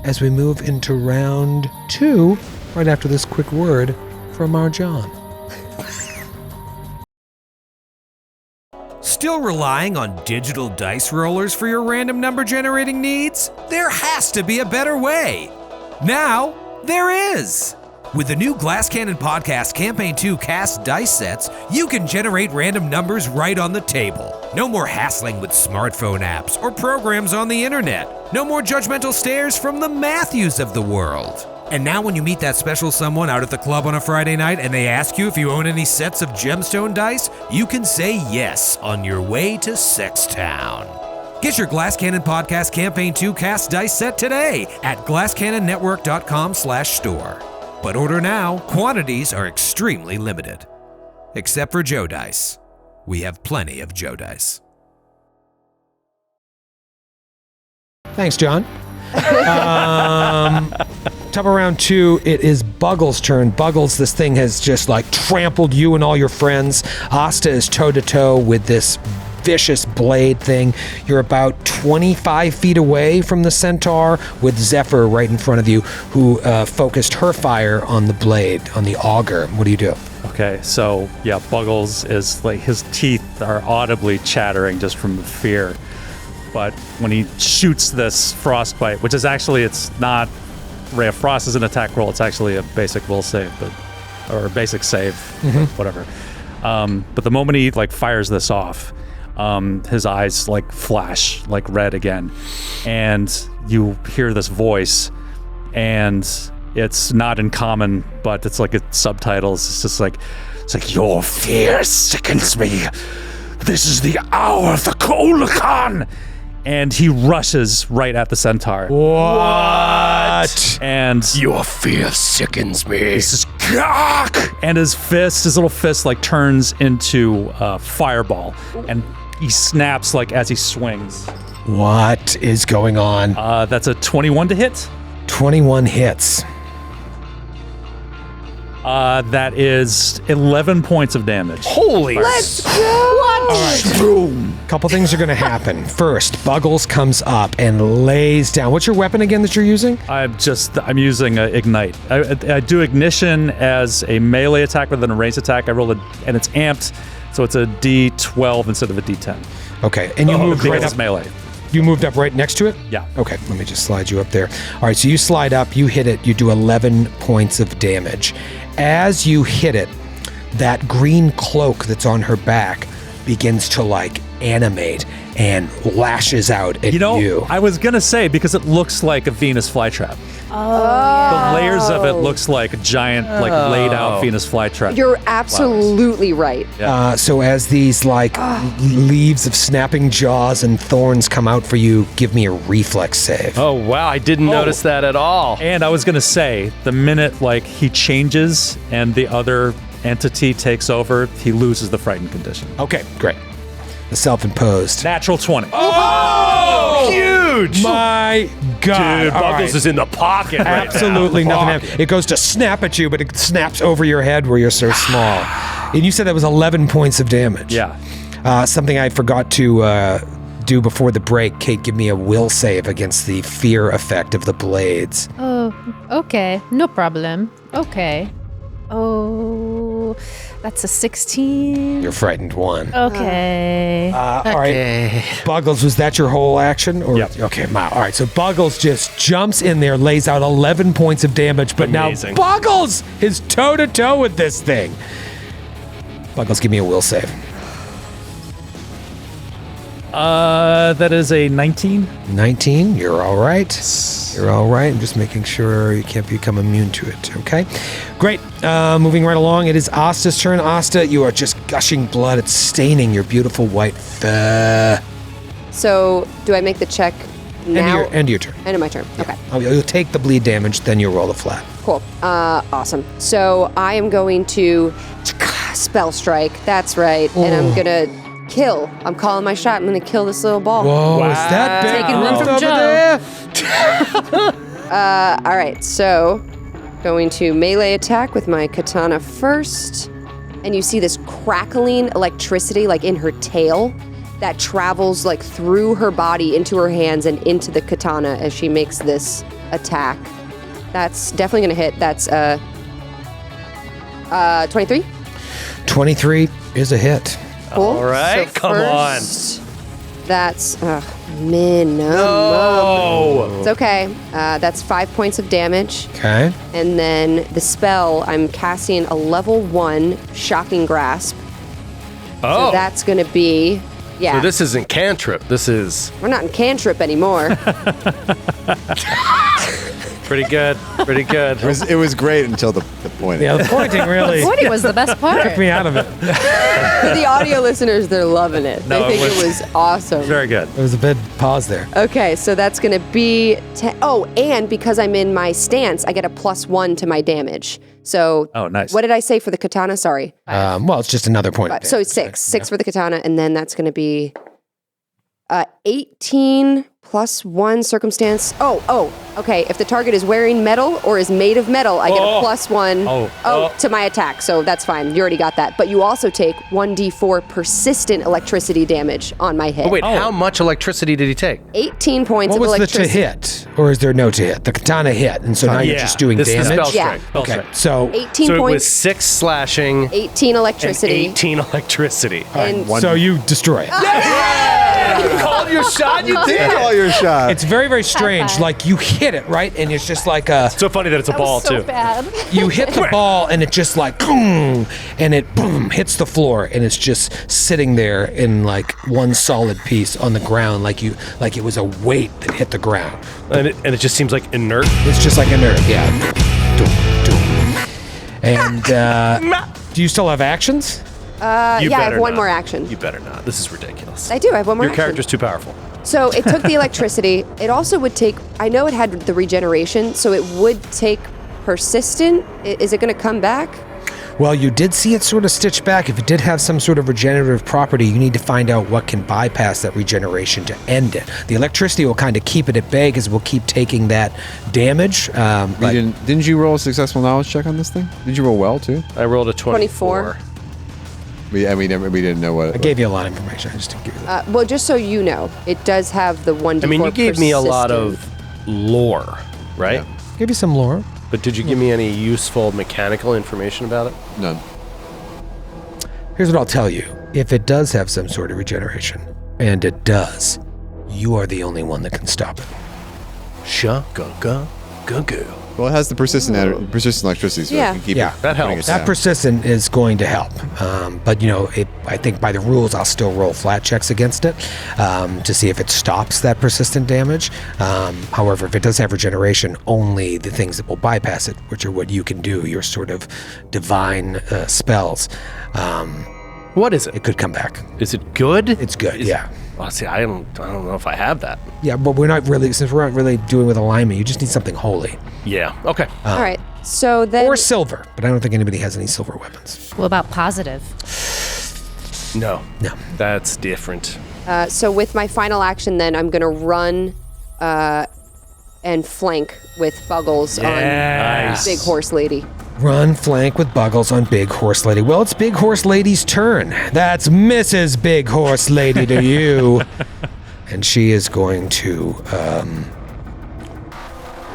As we move into round 2, right after this quick word from our John. Still relying on digital dice rollers for your random number generating needs? There has to be a better way. Now, there is. With the new Glass Cannon Podcast Campaign 2 cast dice sets, you can generate random numbers right on the table. No more hassling with smartphone apps or programs on the internet. No more judgmental stares from the Matthews of the world. And now when you meet that special someone out at the club on a Friday night and they ask you if you own any sets of gemstone dice, you can say yes on your way to Sextown. Get your Glass Cannon Podcast Campaign 2 cast dice set today at glasscannonnetwork.com/store. But order now, quantities are extremely limited. Except for Joe Dice. We have plenty of Joe Dice. Thanks, John. Top of round 2, it is Buggles' turn. Buggles, this thing has just like trampled you and all your friends. Asta is toe to toe with this vicious blade thing. You're about 25 feet away from the Centaur with Zephyr right in front of you, who focused her fire on the blade, on the auger. What do you do? Okay, so yeah, Buggles is like, his teeth are audibly chattering just from the fear. But when he shoots this frostbite, which is actually, it's not Ray of Frost is an attack roll, it's actually a basic will save, or a basic save, whatever. But the moment he like fires this off, his eyes like flash like red again, and you hear this voice, and it's not in common, but it's like it's subtitles. It's just like, your fear sickens me. This is the hour of the Kolakan. And he rushes right at the Centaur. What? And your fear sickens me. he says, "Gawk!" And his little fist like turns into a fireball, and he snaps like as he swings. What is going on? That's a 21 to hit. 21 hits. That is 11 points of damage. Holy. Let's go! Couple things are going to happen. First, Buggles comes up and lays down. What's your weapon again that you're using? I'm using Ignite. I do Ignition as a melee attack rather than a ranged attack. I roll and it's amped, so it's a D12 instead of a D10. Okay, and you moved right Because up. it's melee. You moved up right next to it? Yeah. Okay, let me just slide you up there. All right, so you slide up, you hit it, you do 11 points of damage. As you hit it, that green cloak that's on her back begins to like animate and lashes out at you. I was gonna say, because it looks like a Venus flytrap. The layers of it looks like a giant, like laid out Venus flytrap. You're absolutely right. So as these like leaves of snapping jaws and thorns come out for you, give me a reflex save. Oh, wow. I didn't notice that at all. And I was gonna say, the minute like he changes and the other entity takes over, he loses the frightened condition. Okay, great. The self-imposed. Natural 20. Oh, huge. My God. Dude, All Buggles right. is in the pocket right Absolutely now. nothing happens. It goes to snap at you, but it snaps over your head where you're so small. And you said that was 11 points of damage. Yeah. Something I forgot to do before the break. Kate, give me a will save against the fear effect of the blades. Oh, okay. No problem. Okay. Oh, that's a 16. You're frightened one. Okay. All right. Buggles, was that your whole action? Or, Yep. Okay, wow. All right, so Buggles just jumps in there, lays out 11 points of damage, but Amazing. now Buggles is toe-to-toe with this thing. Buggles, give me a will save. That is a 19. 19. You're all right. You're all right. I'm just making sure you can't become immune to it. Okay. Great. Moving right along. It is Asta's turn. Asta, you are just gushing blood. It's staining your beautiful white fur. So, do I make the check now? End of your turn. End of my turn. Okay. Oh, you'll take the bleed damage, then you'll roll the flat. Cool. Awesome. So I am going to spell strike. That's right. And I'm going to kill. I'm calling my shot. I'm going to kill this little ball. Whoa, is that big Taking one from over Joe. there? All right. So going to melee attack with my katana first. And you see this crackling electricity like in her tail that travels like through her body into her hands and into the katana as she makes this attack. That's definitely going to hit. That's 23. 23 is a hit. Cool. All right, So come first, that's minimum. No. It's okay. That's 5 points of damage. Okay. And then the spell, I'm casting a level 1 shocking grasp. Oh. So that's going to be, yeah. So this isn't cantrip. This is We're not in cantrip anymore. pretty good. Pretty good. It was great until the point. Yeah, the pointing really Pointing was the best part. took me out of it. For the audio listeners, they're loving it. No, they think it it was awesome. Very good. There was a bit pause there. Okay, so that's going to be 10. Oh, and because I'm in my stance, I get a +1 to my damage. So, Oh, nice. What did I say for the katana? Sorry. Well, it's just another point. of So damage. it's 6. 6 for the katana, and then that's going to be 18 +1 circumstance. Oh, okay. If the target is wearing metal or is made of metal, I get a +1 to my attack. So that's fine. You already got that. But you also take 1d4 persistent electricity damage on my hit. Oh, wait, how much electricity did he take? 18 points What of was the to electricity. hit? Or is there no to hit? The katana hit, and so now you're just doing this is the damage? spell Yeah. strike. Okay, so 18 So it was points, 6 slashing 18 and electricity. 18 electricity. And so you destroy it. You called your shot, you Did all your shot. It's very, very strange. Like you hit it, right? And it's just like a So funny that it's a ball, so too. bad. you hit the ball and it just like boom, and it boom hits the floor and it's just sitting there in like one solid piece on the ground, like it was a weight that hit the ground. And it just seems like inert. It's just like a nerd. Yeah. Doom, doom. And do you still have actions? You yeah, I have better one not. more action. You better not. This is ridiculous. I do. I have one more Your action. character's too powerful. So it took the electricity. It also would take, I know it had the regeneration, so it would take persistent. Is it going to come back? Well, you did see it sort of stitch back. If it did have some sort of regenerative property, you need to find out what can bypass that regeneration to end it. The electricity will kind of keep it at bay because we'll keep taking that damage. But Didn't you roll a successful knowledge check on this thing? Did you roll well too? I rolled a 24. We didn't know what. I gave you a lot of information. I just didn't give you that. Well, just so you know, it does have the 1d4 I mean, you gave me a lot persistent. of lore, right? Give you some lore. But did you give me any useful mechanical information about it? None. Here's what I'll tell you. If it does have some sort of regeneration, and it does, you are the only one that can stop it. Shugga-ga-ga-goo. Well, it has the persistent electricity, so Yeah. it can keep Yeah. it. That helps. putting it That down. persistent is going to help. But, I think by the rules, I'll still roll flat checks against it to see if it stops that persistent damage. However, if it does have regeneration, only the things that will bypass it, which are what you can do, your sort of divine spells, What is it? it could come back. Is it good? It's good, yeah. Well, see, I don't know if I have that. Yeah, but since we're not really doing with alignment, you just need something holy. Yeah. Okay. All right. So then. Or silver, but I don't think anybody has any silver weapons. What about positive? No. No. That's different. So with my final action, then I'm going to run and flank with Buggles on Big Horse Lady. Run flank with Buggles on Big Horse Lady. Well, it's Big Horse Lady's turn. That's Mrs. Big Horse Lady to you. And she is going to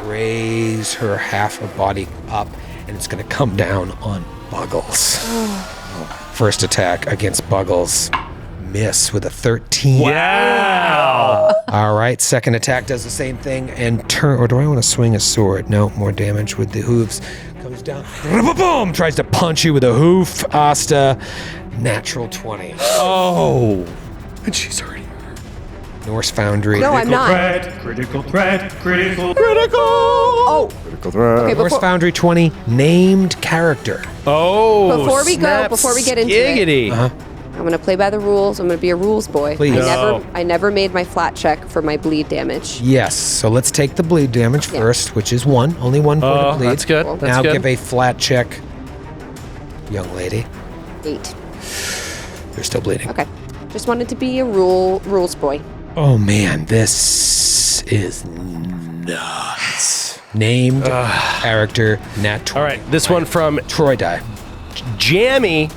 raise her half her body up, and it's going to come down on Buggles. First attack against Buggles. Miss with a 13. Wow. All right, second attack does the same thing and turn. Or do I want to swing a sword? No, more damage with the hooves. Comes down. Boom! Tries to punch you with a hoof. Asta, natural 20. Oh. And she's already hurt. Norse Foundry. No, I'm not. Critical threat. Oh, Critical threat. okay. Norse Foundry 20, named character. Oh, Before we snap get into it. skiggity. I'm going to play by the rules. I'm going to be a rules boy. Please. I never made my flat check for my bleed damage. Yes, so let's take the bleed damage first, which is 1. Only 1 point of bleed. That's good. Cool. That's Now good. give a flat check, young lady. 8. You're still bleeding. Okay. Just wanted to be a rules boy. Oh man, this is nuts. Named character, nat 20. All right, this one from Troy die. Jammy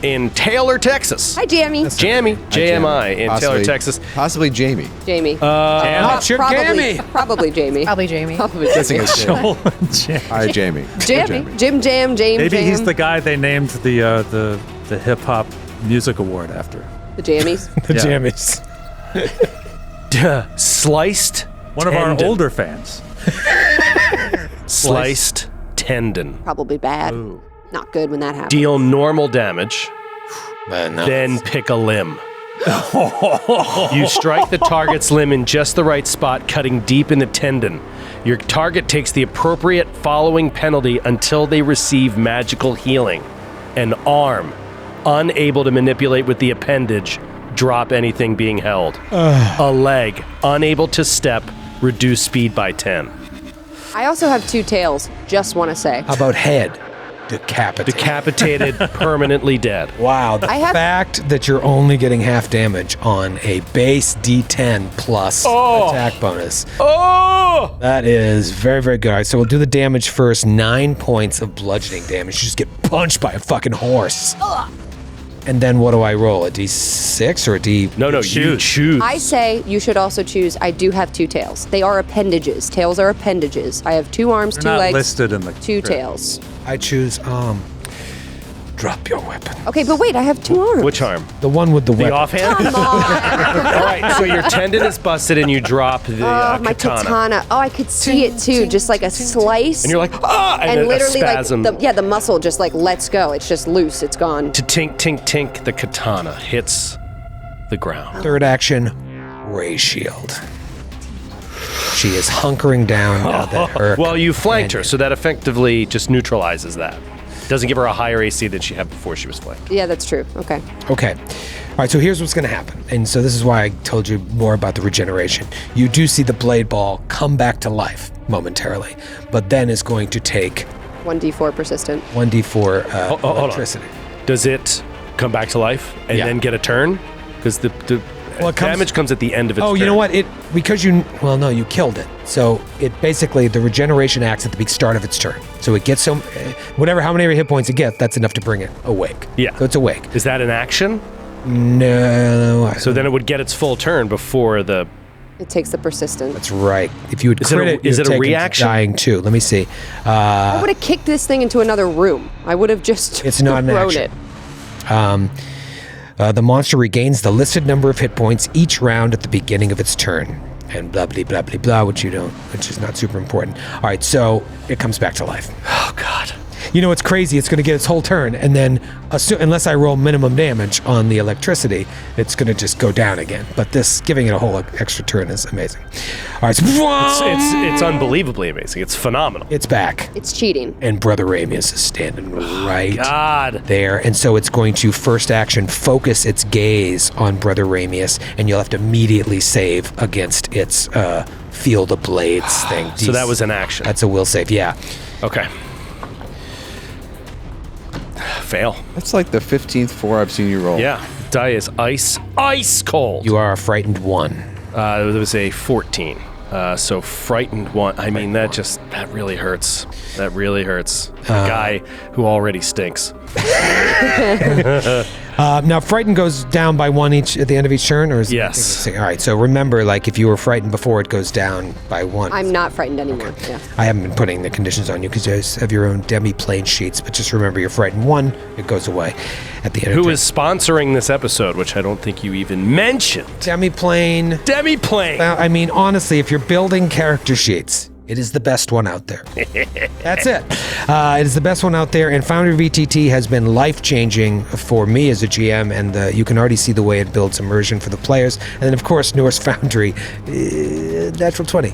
in Taylor, Texas. Hi, Jamie. Jammy, JMI in Taylor, Texas. Possibly Jamie. Jamie. Not your probably, Jamie. Probably Jamie. Probably Jamie. Probably Guessing Jamie. it's Jamie. Hi, Jamie. Jamie. Jim Jam. James Maybe Jam. he's the guy they named the hip hop music award after. The Jammies. The Yeah. jammies. Sliced One of our tendon. older fans. Sliced tendon. Probably bad. Not good when that happens. Deal normal damage, No. then pick a limb. You strike the target's limb in just the right spot, cutting deep in the tendon. Your target takes the appropriate following penalty until they receive magical healing. An arm, unable to manipulate with the appendage, drop anything being held. A leg, unable to step, reduce speed by 10. I also have 2 tails. Just want to say. How about head? Decapitated. Decapitated, permanently dead. Wow, the I have- fact that you're only getting half damage on a base D10 plus attack bonus. Oh! That is very, very good. All right, so we'll do the damage first. 9 points of bludgeoning damage. You just get punched by a fucking horse. And then what do I roll? A D6 or a D? No, you choose. I say you should also choose. I do have 2 tails. They are appendages. Tails are appendages. I have 2 arms, 2 They're not legs, listed in the 2 script. tails. I choose, drop your weapon. Okay, but wait, I have 2 arms. Which arm? The one with the The weapon. offhand? Come on. All right, so your tendon is busted and you drop the My katana. Oh, I could see it too, just like a slice. And you're like, ah! And, and then literally, a spasm. the muscle just like lets go. It's just loose. It's gone. To tink, tink, tink, the katana hits the ground. Third action, ray shield. She is hunkering down now that her. Well, you flanked her, so that effectively just neutralizes that. Doesn't give her a higher AC than she had before she was flanked. Yeah, that's true. Okay. Okay. All right, so here's what's going to happen. And so this is why I told you more about the regeneration. You do see the blade ball come back to life momentarily, but then is going to take 1d4 persistent. 1d4 hold on. electricity. Does it come back to life and Yeah. then get a turn? Because the Well, it comes- damage comes at the end of its Oh, turn. you know what? You killed it. So it basically, the regeneration acts at the start of its turn. So it gets how many hit points it gets, that's enough to bring it awake. Yeah. So it's awake. Is that an action? No. So then it would get its full turn before the... It takes the persistent. That's right. If you would Is it crit a- it, is you'd it a take into reaction? dying too. Let me see. I would have kicked this thing into another room. I would have just It's not an thrown action. it. The monster regains the listed number of hit points each round at the beginning of its turn. And blah, blah, blah, blah, blah, which is not super important. All right, so it comes back to life. Oh, God. You know, it's crazy. It's going to get its whole turn, and then, unless I roll minimum damage on the electricity, it's going to just go down again. But this, giving it a whole extra turn is amazing. All right, It's unbelievably amazing. It's phenomenal. it's back. It's cheating. And Brother Ramius is standing right God. there. And so it's going to first action focus its gaze on Brother Ramius, and you'll have to immediately save against its Field of Blades thing. So that was an action. That's a will save, yeah. Okay. Fail. That's like the 15th 4 I've seen you roll. Yeah. Die is ice cold. You are a frightened 1. It was a 14. So frightened 1. I mean, that really hurts. That really hurts. A guy who already stinks. Now, frightened goes down by 1 each at the end of each turn, or is Yes. All right. So remember, like if you were frightened before, it goes down by 1. I'm not frightened anymore. Yeah. I haven't been putting the conditions on you because you guys have your own Demiplane sheets. But just remember, you're frightened 1. It goes away at the end. Who of is sponsoring this episode, which I don't think you even mentioned. Demiplane? Demiplane. I mean, honestly, if you're building character sheets, It is the best one out there. That's it. It is the best one out there, and Foundry VTT has been life-changing for me as a GM, and you can already see the way it builds immersion for the players. And then, of course, Norse Foundry, natural 20.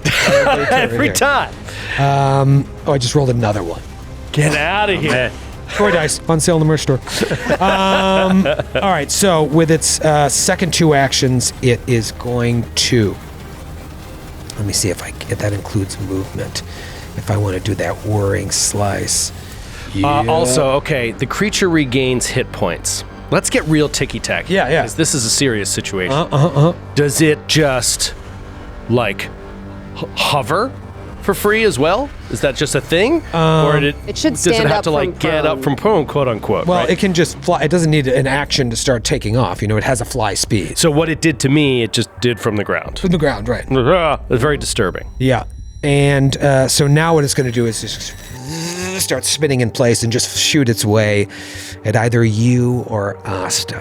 Every time. I just rolled another one. Get out of here. Troy dice on sale in the merch store. All right, so with its second 2 actions, it is going to. Let me see if that includes movement. If I want to do that whirring slice. Yeah. Also, okay, the creature regains hit points. Let's get real ticky-tacky. Yeah. Because this is a serious situation. Does it just, like, hover for free as well? Is that just a thing? Or it should does it stand have up to, like, from get up from prone, quote-unquote? Well, right? it can just fly. It doesn't need an action to start taking off. It has a fly speed. So what it did to me, it just did from the ground. From the ground, right. It's very disturbing. Yeah. And so now what it's going to do is just start spinning in place and just shoot its way at either you or Asta.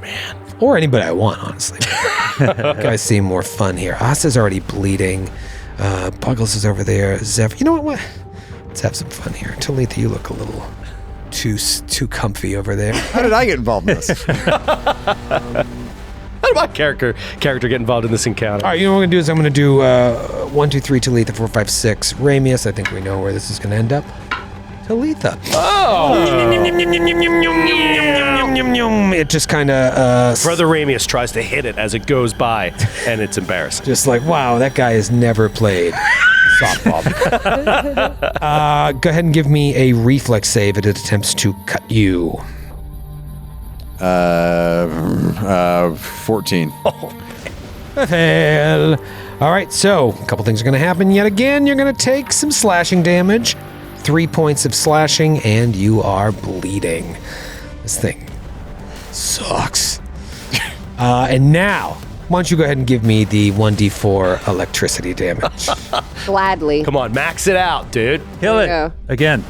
Man. Or anybody I want, honestly. You guys seem more fun here. Asta's already bleeding. Puggles is over there. Zeph, you know what? Let's have some fun here. Talitha, you look a little too comfy over there. How did I get involved in this? How did my character get involved in this encounter? All right, you know what I'm going to do is I'm going to do 1, 2, 3 Talitha, 4, 5, 6 Ramius. I think we know where this is going to end up. Talitha. It just kind of... Brother Ramius tries to hit it as it goes by, and it's embarrassing. Just like, wow, that guy has never played softball. Go ahead and give me a reflex save. It attempts to cut you. 14. Fail. All right, so a couple things are going to happen yet again. You're going to take some slashing damage. 3 points of slashing, and you are bleeding. This thing sucks. And now, why don't you go ahead and give me the 1d4 electricity damage. Gladly. Come on, max it out, dude. Kill it. There you Again.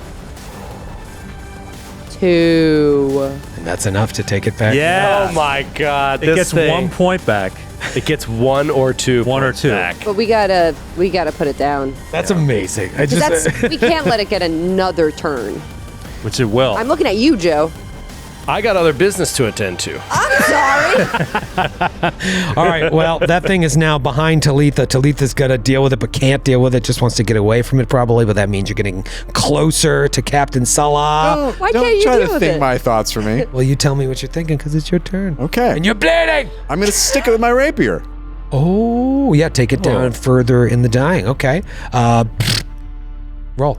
2. And that's enough to take it back. Yeah. Oh my God! It This gets thing, 1 point back. It gets 1 or 2. One or points two. back. But we gotta put it down. That's amazing. I 'Cause just, we can't let it get another turn. Which it will. I'm looking at you, Joe. I got other business to attend to. I'm sorry. all right, well, that thing is now behind Talitha. Talitha's got to deal with it, but can't deal with it. Just wants to get away from it, probably. But that means you're getting closer to Captain Salah. Why Don't can't you try deal to with think it? my thoughts for me. Well, you tell me what you're thinking, because it's your turn. Okay. And you're bleeding. I'm going to stick it with my rapier. Oh, yeah, take it down further in the dying. Okay. Roll.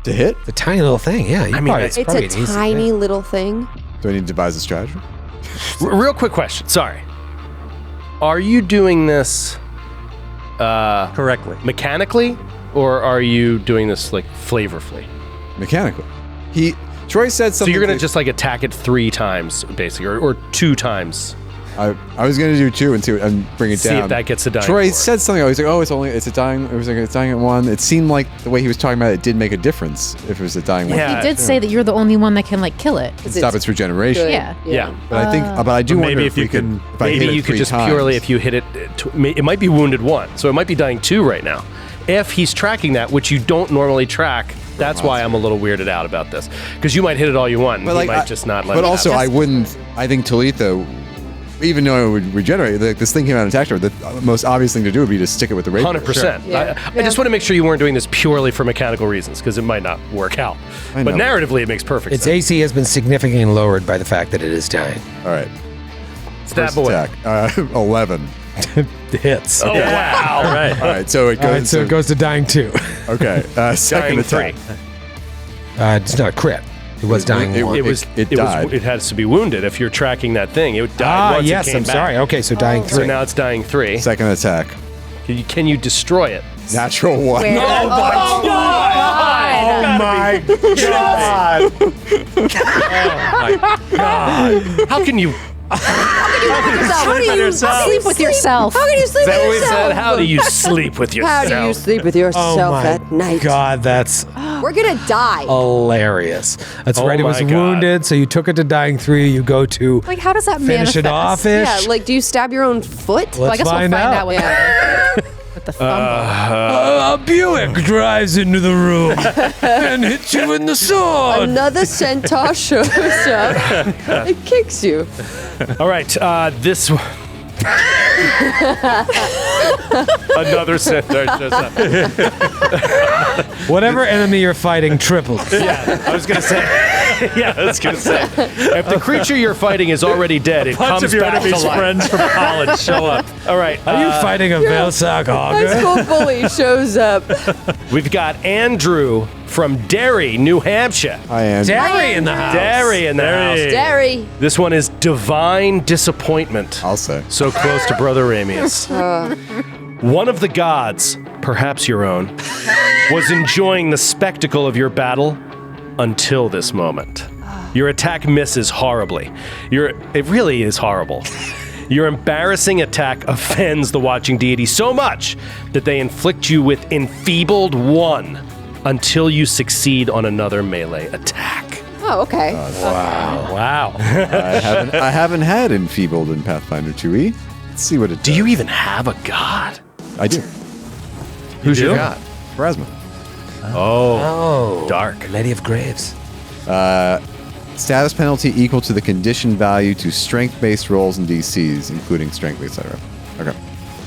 To hit? The tiny little thing, yeah. I mean, It's probably a an easy tiny thing. little thing. Do I need to devise a strategy? Real quick question. Sorry. Are you doing this Correctly. mechanically, or are you doing this like flavorfully? Mechanically. Troy said So something. you're gonna just like attack it 3 times, basically, or 2 times. I was going to do 2 and bring it See down. if that gets the dying. Troy for it. said something. He's like, it's a dying. It was like it's dying at 1. It seemed like the way he was talking about it did make a difference if it was a dying one. Yeah. He did say that you're the only one that can kill it. Stop its regeneration. Good. Yeah. Yeah. But I think, but I do But wonder maybe if if we you could. can- If I hit Maybe it you could 3 just times. purely, if you hit it, it might be wounded 1, so it might be dying 2 right now. If he's tracking that, which you don't normally track, that's why I'm a little weirded out about this. Because you might hit it all you want, and he might just not let it But also, happen. I wouldn't. I think Talitha, even though it would regenerate, this thing came out and attacked her. The most obvious thing to do would be to stick it with the rapier. 100%. Yeah. I just want to make sure you weren't doing this purely for mechanical reasons, because it might not work out. I But know. narratively, it makes perfect Its sense. AC has been significantly lowered by the fact that it is dying. All right. Stab First away. attack. 11. Hits. Oh, wow. All right. All right. So it goes. All right, so it goes to dying 2. Okay. Second Dying attack. 3. It's not a crit. It was dying 1. It died. It has to be wounded if you're tracking that thing. It died once yes, it came I'm back. sorry. Okay, so dying 3. So now it's dying 3. Second attack. Can you destroy it? Natural 1. Where? Oh my God! How can you? How do you Sleep with yourself. How can you sleep Is that with what we yourself? said? How do you sleep with How yourself? do you sleep with Oh yourself my at night? God, that's We're gonna die. hilarious. That's Oh right. It was my God. wounded, so you took it to dying 3. You go to Like, how does that finish manifest? it off ish. Yeah, like, do you stab your own foot? Let's Well, I guess find we'll find out. out. With Yeah. with the fumble. A Buick drives into the room and hits you in the sword. Another centaur shows up and kicks you. All right, this. Another centaur shows up. Whatever enemy you're fighting triples. Yeah, I was gonna say. If the creature you're fighting is already dead, it Bunch comes of your back to enemy's life. friends from college show up. All right, Are you fighting a Velsak High auger? school bully shows up. we've got Andrew from Derry, New Hampshire. Hi, Andrew. Derry in the house. Derry in the house. Derry. This one is divine disappointment. I'll say. So close to Brother Ramius. One of the gods, perhaps your own, was enjoying the spectacle of your battle until this moment. Your attack misses horribly. It really is horrible. Your embarrassing attack offends the watching deity so much that they inflict you with enfeebled 1 until you succeed on another melee attack. Oh, okay. Wow. I haven't had enfeebled in Pathfinder 2e. Let's see what it does. Do you even have a god? I do. Who's your god? Pharasma. Oh, Dark. Lady of Graves. Status penalty equal to the condition value to strength-based rolls and DCs, including strength, etc. Okay.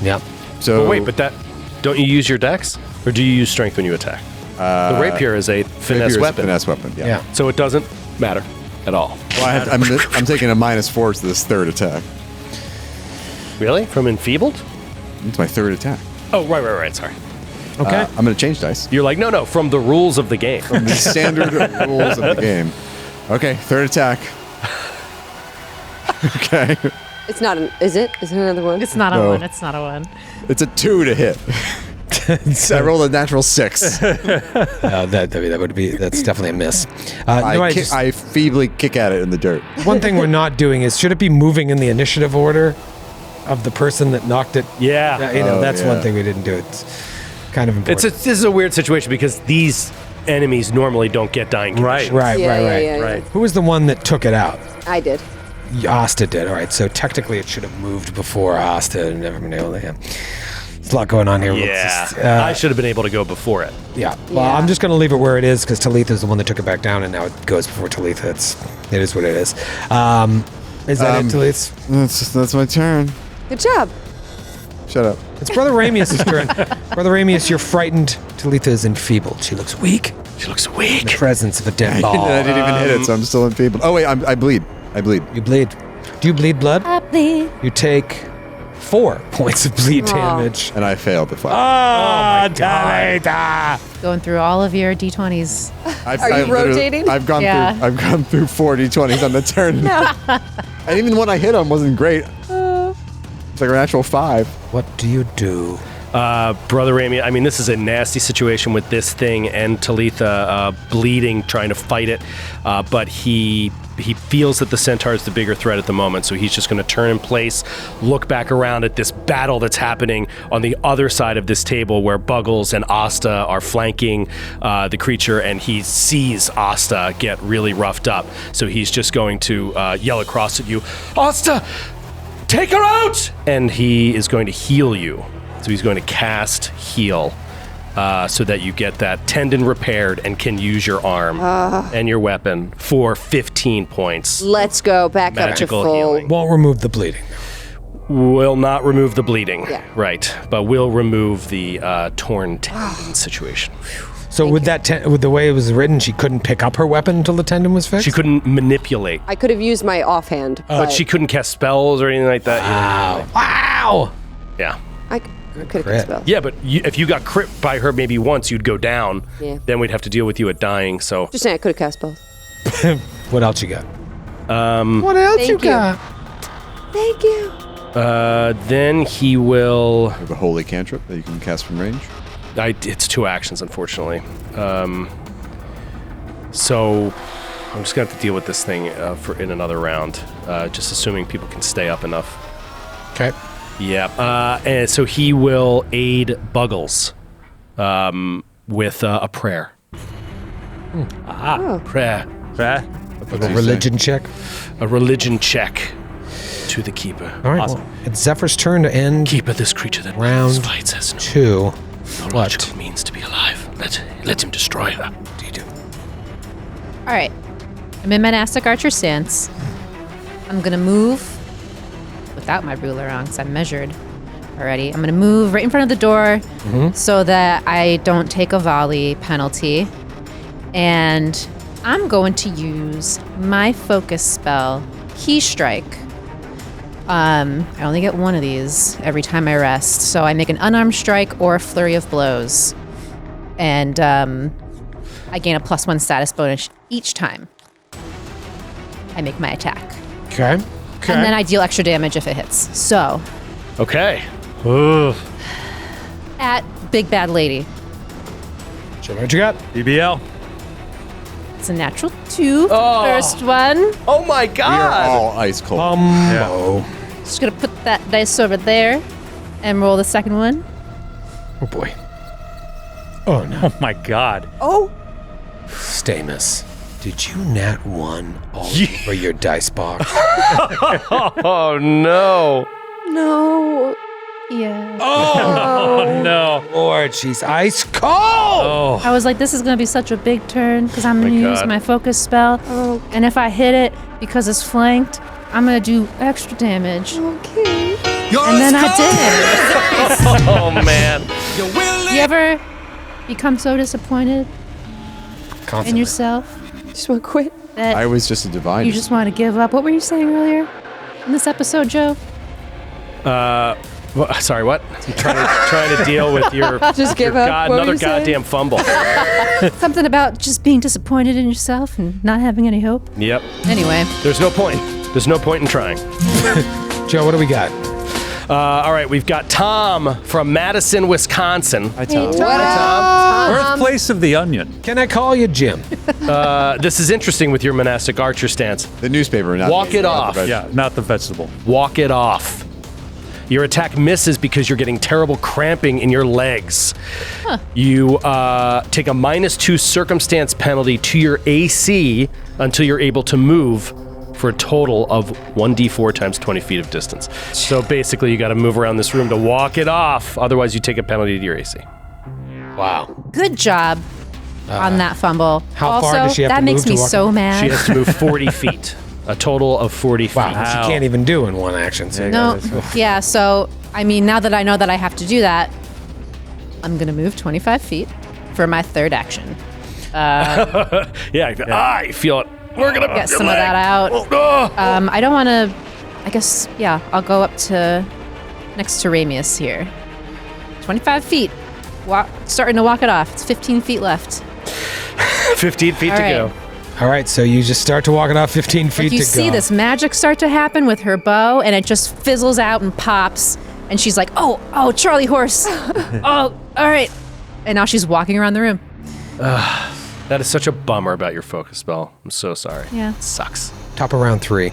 Yep. So But wait, don't you use your dex? Or do you use strength when you attack? The rapier is a finesse weapon. Finesse weapon. Yeah. Yeah. So it doesn't matter at all. Well, I'm taking a -4 to this third attack. Really? From enfeebled? It's my third attack. Oh, right. Sorry. Okay. I'm going to change dice. You're like, no, from the rules of the game. The standard rules of the game. Okay, third attack. Okay. It's not an. Is it? Is it another one? It's not a No. 1. It's not a 1. It's a 2 to hit. I rolled a natural 6. That's definitely a miss. I feebly kick at it in the dirt. One thing we're not doing is, should it be moving in the initiative order of the person that knocked it? Yeah. That's yeah. one thing we didn't do. It's kind of important. This is a weird situation because these enemies normally don't get dying conditions. right. Yeah. Who was the one that took it out? I did. Asta did. All right. So technically, it should have moved before Asta and never been able to. Yeah. There's a lot going on here. Yeah. Let's just, I should have been able to go before it. Yeah. Well, Yeah. I'm just going to leave it where it is because Talitha is the one that took it back down, and now it goes before Talitha. It is what it is. Is that it, Talitha? That's my turn. Good job. Shut up. It's Brother Ramius' turn. Brother Ramius, you're frightened. Talitha is enfeebled. She looks weak. She looks In weak. the presence of a dead ball. I didn't even hit it, so I'm still enfeebled. Oh, wait, I bleed. You bleed. Do you bleed blood? I bleed. You take 4 points of bleed damage. And I failed the fight. Talitha! Going through all of your D20s. Are you rotating? I've gone Yeah. through. I've gone through 40 20s on the turn. And even when I hit him wasn't great. It's like a natural 5. What do you do? Brother Rami, I mean, this is a nasty situation with this thing and Talitha bleeding, trying to fight it. But he feels that the Centaur is the bigger threat at the moment, so he's just going to turn in place, look back around at this battle that's happening on the other side of this table where Buggles and Asta are flanking the creature, and he sees Asta get really roughed up. So he's just going to yell across at you, Asta, take her out! And he is going to heal you. So he's going to cast heal so that you get that tendon repaired and can use your arm and your weapon for 15 points. Let's go back up to Magical full. healing. Won't remove the bleeding. Will not remove the bleeding. Yeah. Right. But will remove the torn tendon situation. So with with the way it was written, she couldn't pick up her weapon until the tendon was fixed? She couldn't manipulate, I could have used my offhand, but she couldn't cast spells or anything like that. Wow! Yeah. I could have Crit. spelled. Yeah, but if you got crit by her maybe once, you'd go down. Yeah. Then we'd have to deal with you at dying. So Just saying, I could have cast spells. What else you got? What else Thank you you. got? Thank you. then he will. I have a holy cantrip that you can cast from range. It's 2 actions, unfortunately. So I'm just gonna have to deal with this thing in another round. Just assuming people can stay up enough. Okay. Yeah. And so he will aid Buggles with a prayer. Prayer. A religion check. A religion check to the keeper. All right. Awesome. Well, it's Zephyr's turn to end Keeper, this creature that round fights has no 2. logical means to be alive. Let him destroy her. What do you do? All right. I'm in monastic archer stance. I'm going to move without my ruler on because I'm measured already. I'm going to move right in front of the door so that I don't take a volley penalty. And I'm going to use my focus spell, Key Strike. I only get one of these every time I rest. So I make an unarmed strike or a flurry of blows. And I gain a +1 status bonus each time I make my attack. Okay. And then I deal extra damage if it hits. So, Okay. at Big Bad Lady, Show me what you got. BBL. it's a natural 2 for the first one. Oh my We are God. all ice cold. Oh. Just gonna put that dice over there and roll the second one. Oh boy. Oh no. Oh my God. Stamus, did you nat 1 all over your dice box? Oh no. No. Yeah. Oh no. Lord, she's ice cold. Oh. I was like, this is gonna be such a big turn because I'm gonna use God. my focus spell. And if I hit it because it's flanked, I'm gonna do extra damage. Okay. And then I did. Oh man. You ever become so disappointed in Constantly. yourself Just want to quit. that I was just a divine. you just want to give up? What were you saying earlier in this episode, Joe? Sorry, what? I'm trying to deal with your Just give up. What were another you saying? goddamn fumble. Something about just being disappointed in yourself and not having any hope. Yep. Anyway, There's no point. There's no point in trying. Joe, what do we got? All right, we've got Tom from Madison, Wisconsin. Hi, Tom. Birthplace of the onion. Can I call you Jim? This is interesting with your monastic archer stance. the newspaper, not Walk it not off. the Yeah, not the vegetable. Walk it off. Your attack misses because you're getting terrible cramping in your legs. You take a -2 circumstance penalty to your AC until you're able to move for a total of 1d4 times 20 feet of distance. So basically, you got to move around this room to walk it off. Otherwise, you take a penalty to your AC. Wow. good job on that fumble. how also, far does she have that to makes move to me walk so it? mad. She has to move 40 feet. A total of 40 feet. Wow. She can't even do in one action. So No, yeah, so, I mean, now that I know that I have to do that, I'm going to move 25 feet for my third action. Yeah, I feel it. We're going to Get some of that out. I don't want to, I guess, yeah, I'll go up to next to Ramius here. 25 feet. Starting to walk it off. It's 15 feet left. 15 feet All to right. go. All right, so you just start to walk it off 15 feet Like you to see go. this magic start to happen with her bow, and it just fizzles out and pops. And she's like, oh, Charlie horse. Oh, all right. And now she's walking around the room. That is such a bummer about your focus spell. I'm so sorry. Yeah. It sucks. Top of round 3.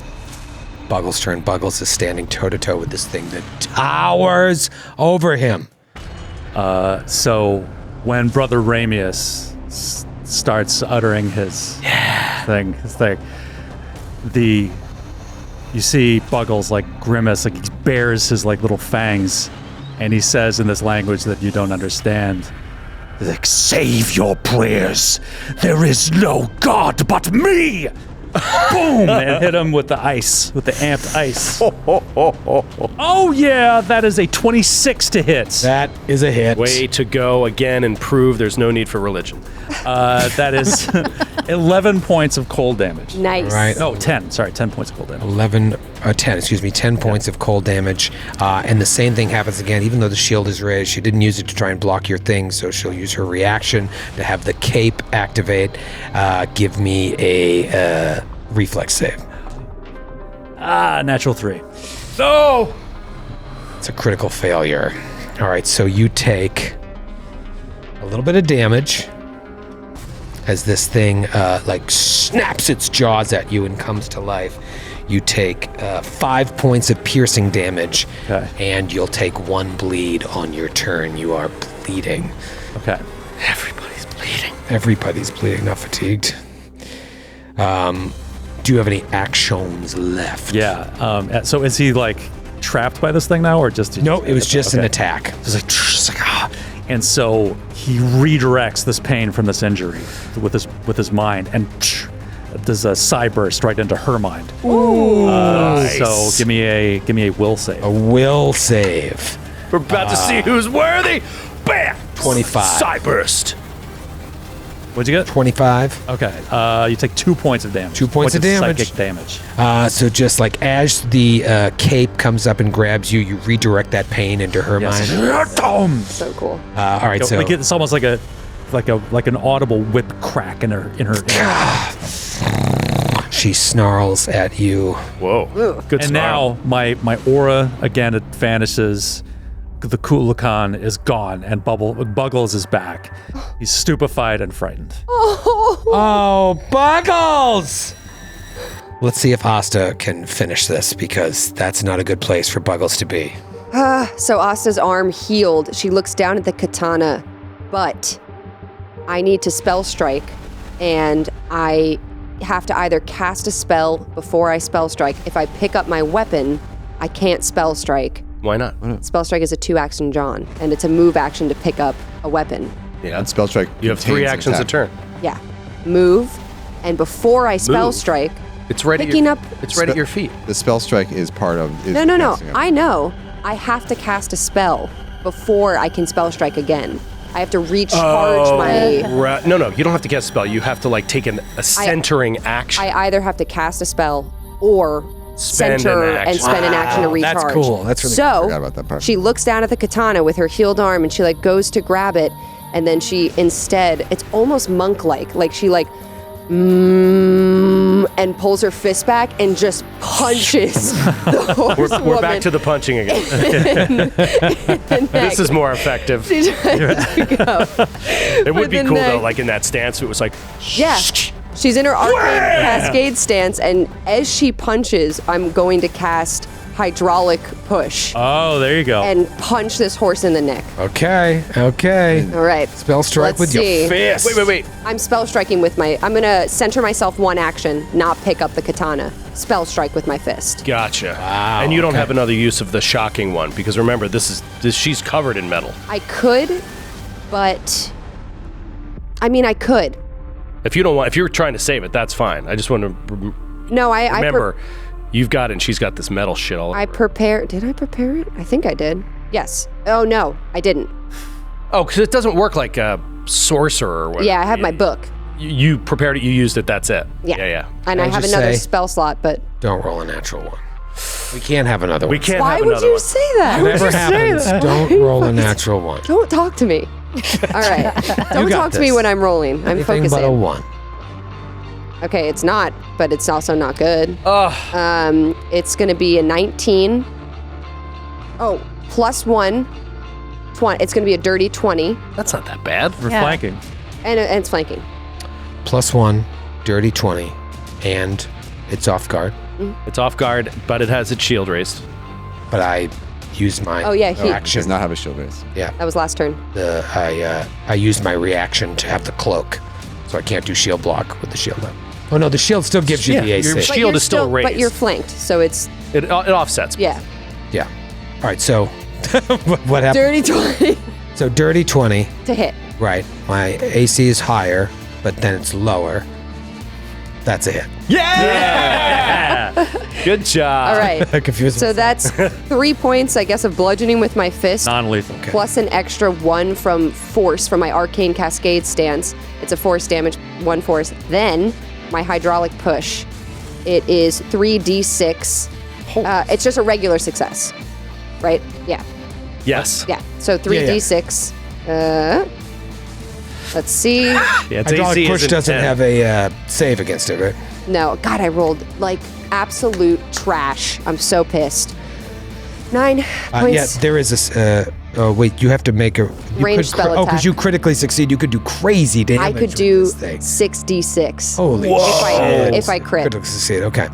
Buggles' turn. Buggles is standing toe-to-toe with this thing that towers over him. So when Brother Ramius starts uttering his thing, you see Buggles like grimace, like he bares his like little fangs, and he says in this language that you don't understand, like, "Save your prayers. There is no God but me." Boom! And hit him with the ice, with the amped ice. Oh yeah, that is a 26 to hit. That is a hit. Way to go again and prove there's no need for religion. That is 11 points of cold damage. Nice. Right. No, 10. Sorry, 10 points of cold damage. 10 points of cold damage. And the same thing happens again, even though the shield is raised. She didn't use it to try and block your thing, so she'll use her reaction to have the cape activate. Give me a reflex save. Natural 3. No! It's a critical failure. All right, so you take a little bit of damage as this thing like snaps its jaws at you and comes to life. You take 5 points of piercing damage, Okay. and you'll take 1 bleed on your turn. You are bleeding. Okay. Everybody's bleeding. Everybody's bleeding, not fatigued. do you have any actions left? Yeah. So is he like trapped by this thing now, or just? No, it was just an attack. Just like ah. And so he redirects this pain from this injury with his mind, and does a psi burst right into her mind. Ooh. Nice. So give me a will save. A will save. We're about to see who's worthy. Bam! 25. Cyburst. What'd you get? 25. Okay. You take 2 points of damage. 2 points of damage. Psychic damage. So just like as the cape comes up and grabs you, you redirect that pain into her mind. So cool. All right, so like it's almost like an audible whip crack in her. she snarls at you. Whoa. Good And snarl. now my aura again, it vanishes. The Kulakan is gone, and Buggles is back. He's stupefied and frightened. Oh, Buggles! Let's see if Asta can finish this, because that's not a good place for Buggles to be. So Asta's arm healed. She looks down at the katana, but I need to spell strike, and I have to either cast a spell before I spell strike. If I pick up my weapon, I can't spell strike. Why not? Spell strike is a 2-action John, and it's a move action to pick up a weapon. Yeah. And spell strike. You have 3 contains an actions a attack. turn. Yeah. Move, and before I spell Move. strike, It's right Picking at up- your, It's right at your feet. The spell strike is part of. Is no. casting it. I know. I have to cast a spell before I can spell strike again. I have to recharge my. Right. No, you don't have to cast a spell. You have to like take a centering action. I either have to cast a spell or Spend center an action. and spend an action to Wow, recharge. that's cool. That's really so. Forgot about that part. She looks down at the katana with her healed arm, and she like goes to grab it, and then she instead, it's almost monk-like. Like she like, and pulls her fist back and just punches the horsewoman. We're back to the punching again. This is more effective. She tries to go. It would be the cool though, neck. like in that stance, it was like, Yeah. She's in her arcane cascade stance, and as she punches, I'm going to cast hydraulic push Oh, there you go. and punch this horse in the neck. Okay. All right. Spell strike Let's with see. your fist. wait. I'm spell striking with my. I'm gonna center myself 1 action, not pick up the katana. Spell strike with my fist. Gotcha. Wow, And you don't okay. have another use of the shocking one because remember, she's covered in metal. I could, but I mean, I could. If you're trying to save it, that's fine. I just want to No, remember, you've got it and she's got this metal shit all over. I prepare. Did I prepare it? I think I did. Yes. Oh no, I didn't. Oh, because it doesn't work like a sorcerer or whatever. Yeah, I have my book. You prepared it, you used it, that's it. Yeah. Yeah. And I Can I have just another say- spell slot, but Don't roll a natural one. We can't have another one. We can't why have would another you one. say that? Whatever happens, don't roll a natural one. Don't talk to me. All right. Don't got talk to me this. when I'm rolling. I'm Anything focusing. but a 1. Okay, it's not, but it's also not good. Ugh. It's going to be a 19. Oh, plus 1. 20. It's going to be a dirty 20, That's not that bad. For Yeah. flanking. and it's flanking. +1, dirty 20, and it's off guard. It's off guard, but it has its shield raised. But I used my Oh, yeah, he- action. Does not have a shield raise. Yeah, That was last turn. I used my reaction to have the cloak, so I can't do shield block with the shield up. Oh no, the shield still gives you Yeah, the your AC. But shield you're is still But raised. you're flanked, so it's, It offsets. yeah. Yeah. All right, so what happened? Dirty 20 So dirty 20, to hit. right? My AC is higher, but then it's lower. That's a hit. Good job. All right. Confused. So that's 3 points, I guess, of bludgeoning with my fist. Non-lethal. Plus an extra 1 from force from my arcane cascade stance. It's a force damage, 1 force. Then my hydraulic push. It is 3d6. It's just a regular success, right? Yeah, Yes. yeah. So 3d6. Let's see. Yeah, its Hydraulic AC push isn't doesn't 10. have a save against it, right? No, God, I rolled like absolute trash. I'm so pissed. 9 points. Yeah, there is this. Oh wait, you have to make a you Ranged spell Oh, because attack. you critically succeed, you could do crazy damage. I could with do this thing. 6d6. Holy if I crit. Critical succeed. Okay.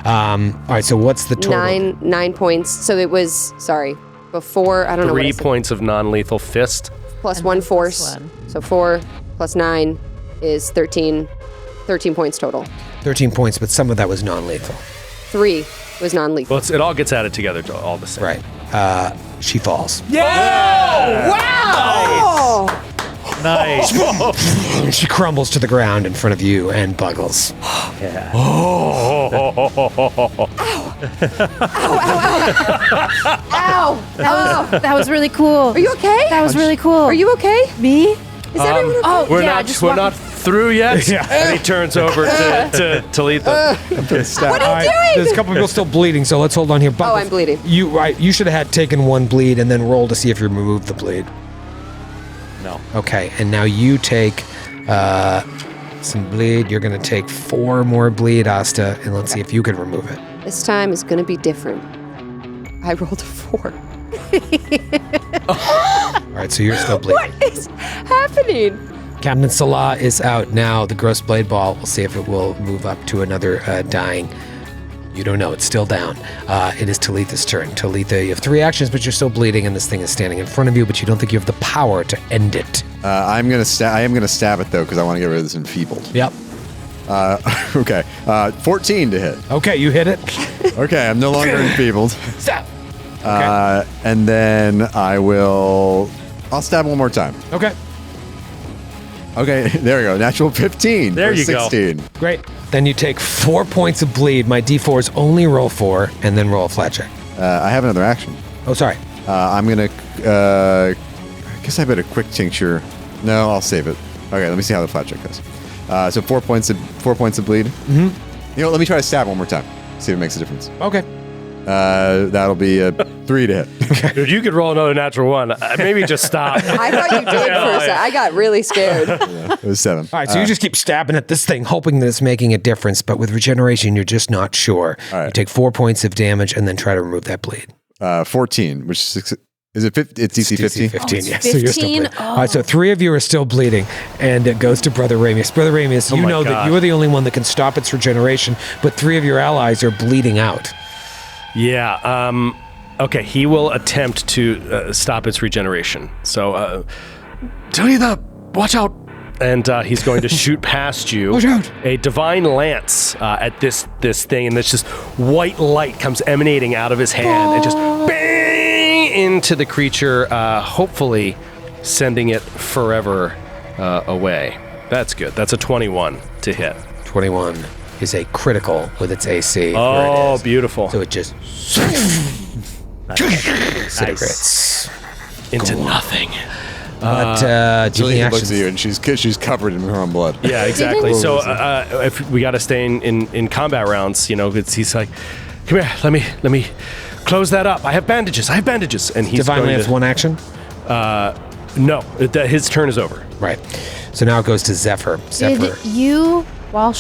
All right. So what's the total? 9 points. So it was, sorry, before, I don't know what I 3 said. points of non-lethal fist. Plus And 1 then force. plus 1. So 4 plus 9 is 13 points total. 13 points, but some of that was non-lethal. 3 was non-lethal. Well, it all gets added together to all the same. Right. She falls. Wow! Nice. She crumbles to the ground in front of you and Buggles. Ow! That was really cool. Are you okay? That was really cool. Are you okay? Me? Is everyone okay? Oh, We're yeah, not. just We're walking- not through yet. And he turns over to Talitha. What are you doing? There's a couple people still bleeding, so let's hold on here. Buggles, I'm bleeding. You should have had taken one bleed and then roll to see if you removed the bleed. No. Okay, and now you take some bleed. You're going to take 4 more bleed, Asta, and let's see if you can remove it. This time is going to be different. I rolled a 4. All right, so you're still bleeding. What is happening? Captain Salah is out now. The gross blade ball. We'll see if it will move up to another dying. You don't know. It's still down. It is Talitha's turn. Talitha, you have 3 actions, but you're still bleeding, and this thing is standing in front of you, but you don't think you have the power to end it. I am gonna stab it though because I want to get rid of this enfeebled. Yep. Okay. 14 to hit. Okay, you hit it. Okay, I'm no longer enfeebled. Stab. And then I'll stab one more time. Okay. Okay, there we go. Natural 15. There for you go. 16. Great. Then you take 4 points of bleed. My D4s only roll 4, and then roll a flat check. I have another action. Oh, sorry. I'm gonna. I guess I better quick tincture. No, I'll save it. Okay, let me see how the flat check goes. So 4 points of bleed. Mm-hmm. You know, let me try to stab one more time. See if it makes a difference. Okay. That'll be a 3 to hit. Dude, you could roll another natural 1. Maybe just stop. I thought you did for a second. I got really scared. It was 7. All right, so you just keep stabbing at this thing, hoping that it's making a difference, but with regeneration, you're just not sure. All right. You take 4 points of damage and then try to remove that bleed. 14, which is it 50? It's DC 15? 15, yes. 15? So you're still bleeding. All right, so 3 of you are still bleeding, and it goes to Brother Ramius. Brother Ramius, you my know that God. you are the only one that can stop its regeneration, but 3 of your allies are bleeding out. Yeah. Okay. He will attempt to stop its regeneration. So, Talitha, watch out! And he's going to shoot past you. Watch out. A divine lance at this thing, and this just white light comes emanating out of his hand and just bang into the creature, hopefully sending it forever away. That's good. That's a 21 to hit. 21 is a critical with its AC. Oh, beautiful. So it just disintegrates. Into nothing. But do you Julia have looks any at you actions? and she's covered in her own blood. Yeah, exactly. So if we got to stay in combat rounds, you know, he's like, come here, let me close that up. I have bandages. And he's Divine going Lance to, 1 action? No, his turn is over. Right. So now it goes to Zephyr. Zephyr. Did you, while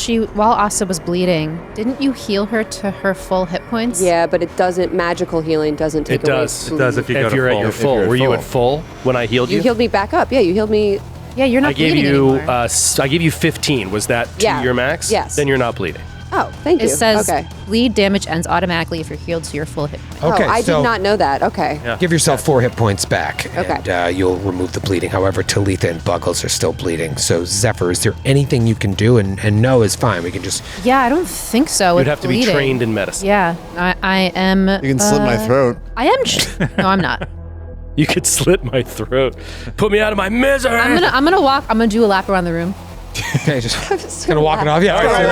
Asta was bleeding, didn't you heal her to her full hit points? Yeah, but it doesn't. Magical healing doesn't take It does. away. It does if you go If to you're full. at your full, you're at were you full. at full when I healed you? You healed me back up. Yeah, you healed me. Yeah, you're not I gave bleeding you. anymore. I gave you 15. Was that to Yeah. your max? Yes. Then you're not bleeding. Oh, thank you. It says okay. bleed damage ends automatically if you're healed to your full hit point. Okay, oh, I so did not know that. Okay. give yourself 4 hit points back, Okay. and you'll remove the bleeding. However, Talitha and Buggles are still bleeding. So, Zephyr, is there anything you can do? And no is fine. We can just... Yeah, I don't think so. You'd have to be trained in medicine. Yeah, I am. You can slit my throat. I am. No, I'm not. You could slit my throat. Put me out of my misery. I'm gonna walk. I'm gonna do a lap around the room. Okay, just gonna walk it off. Yeah, all right, so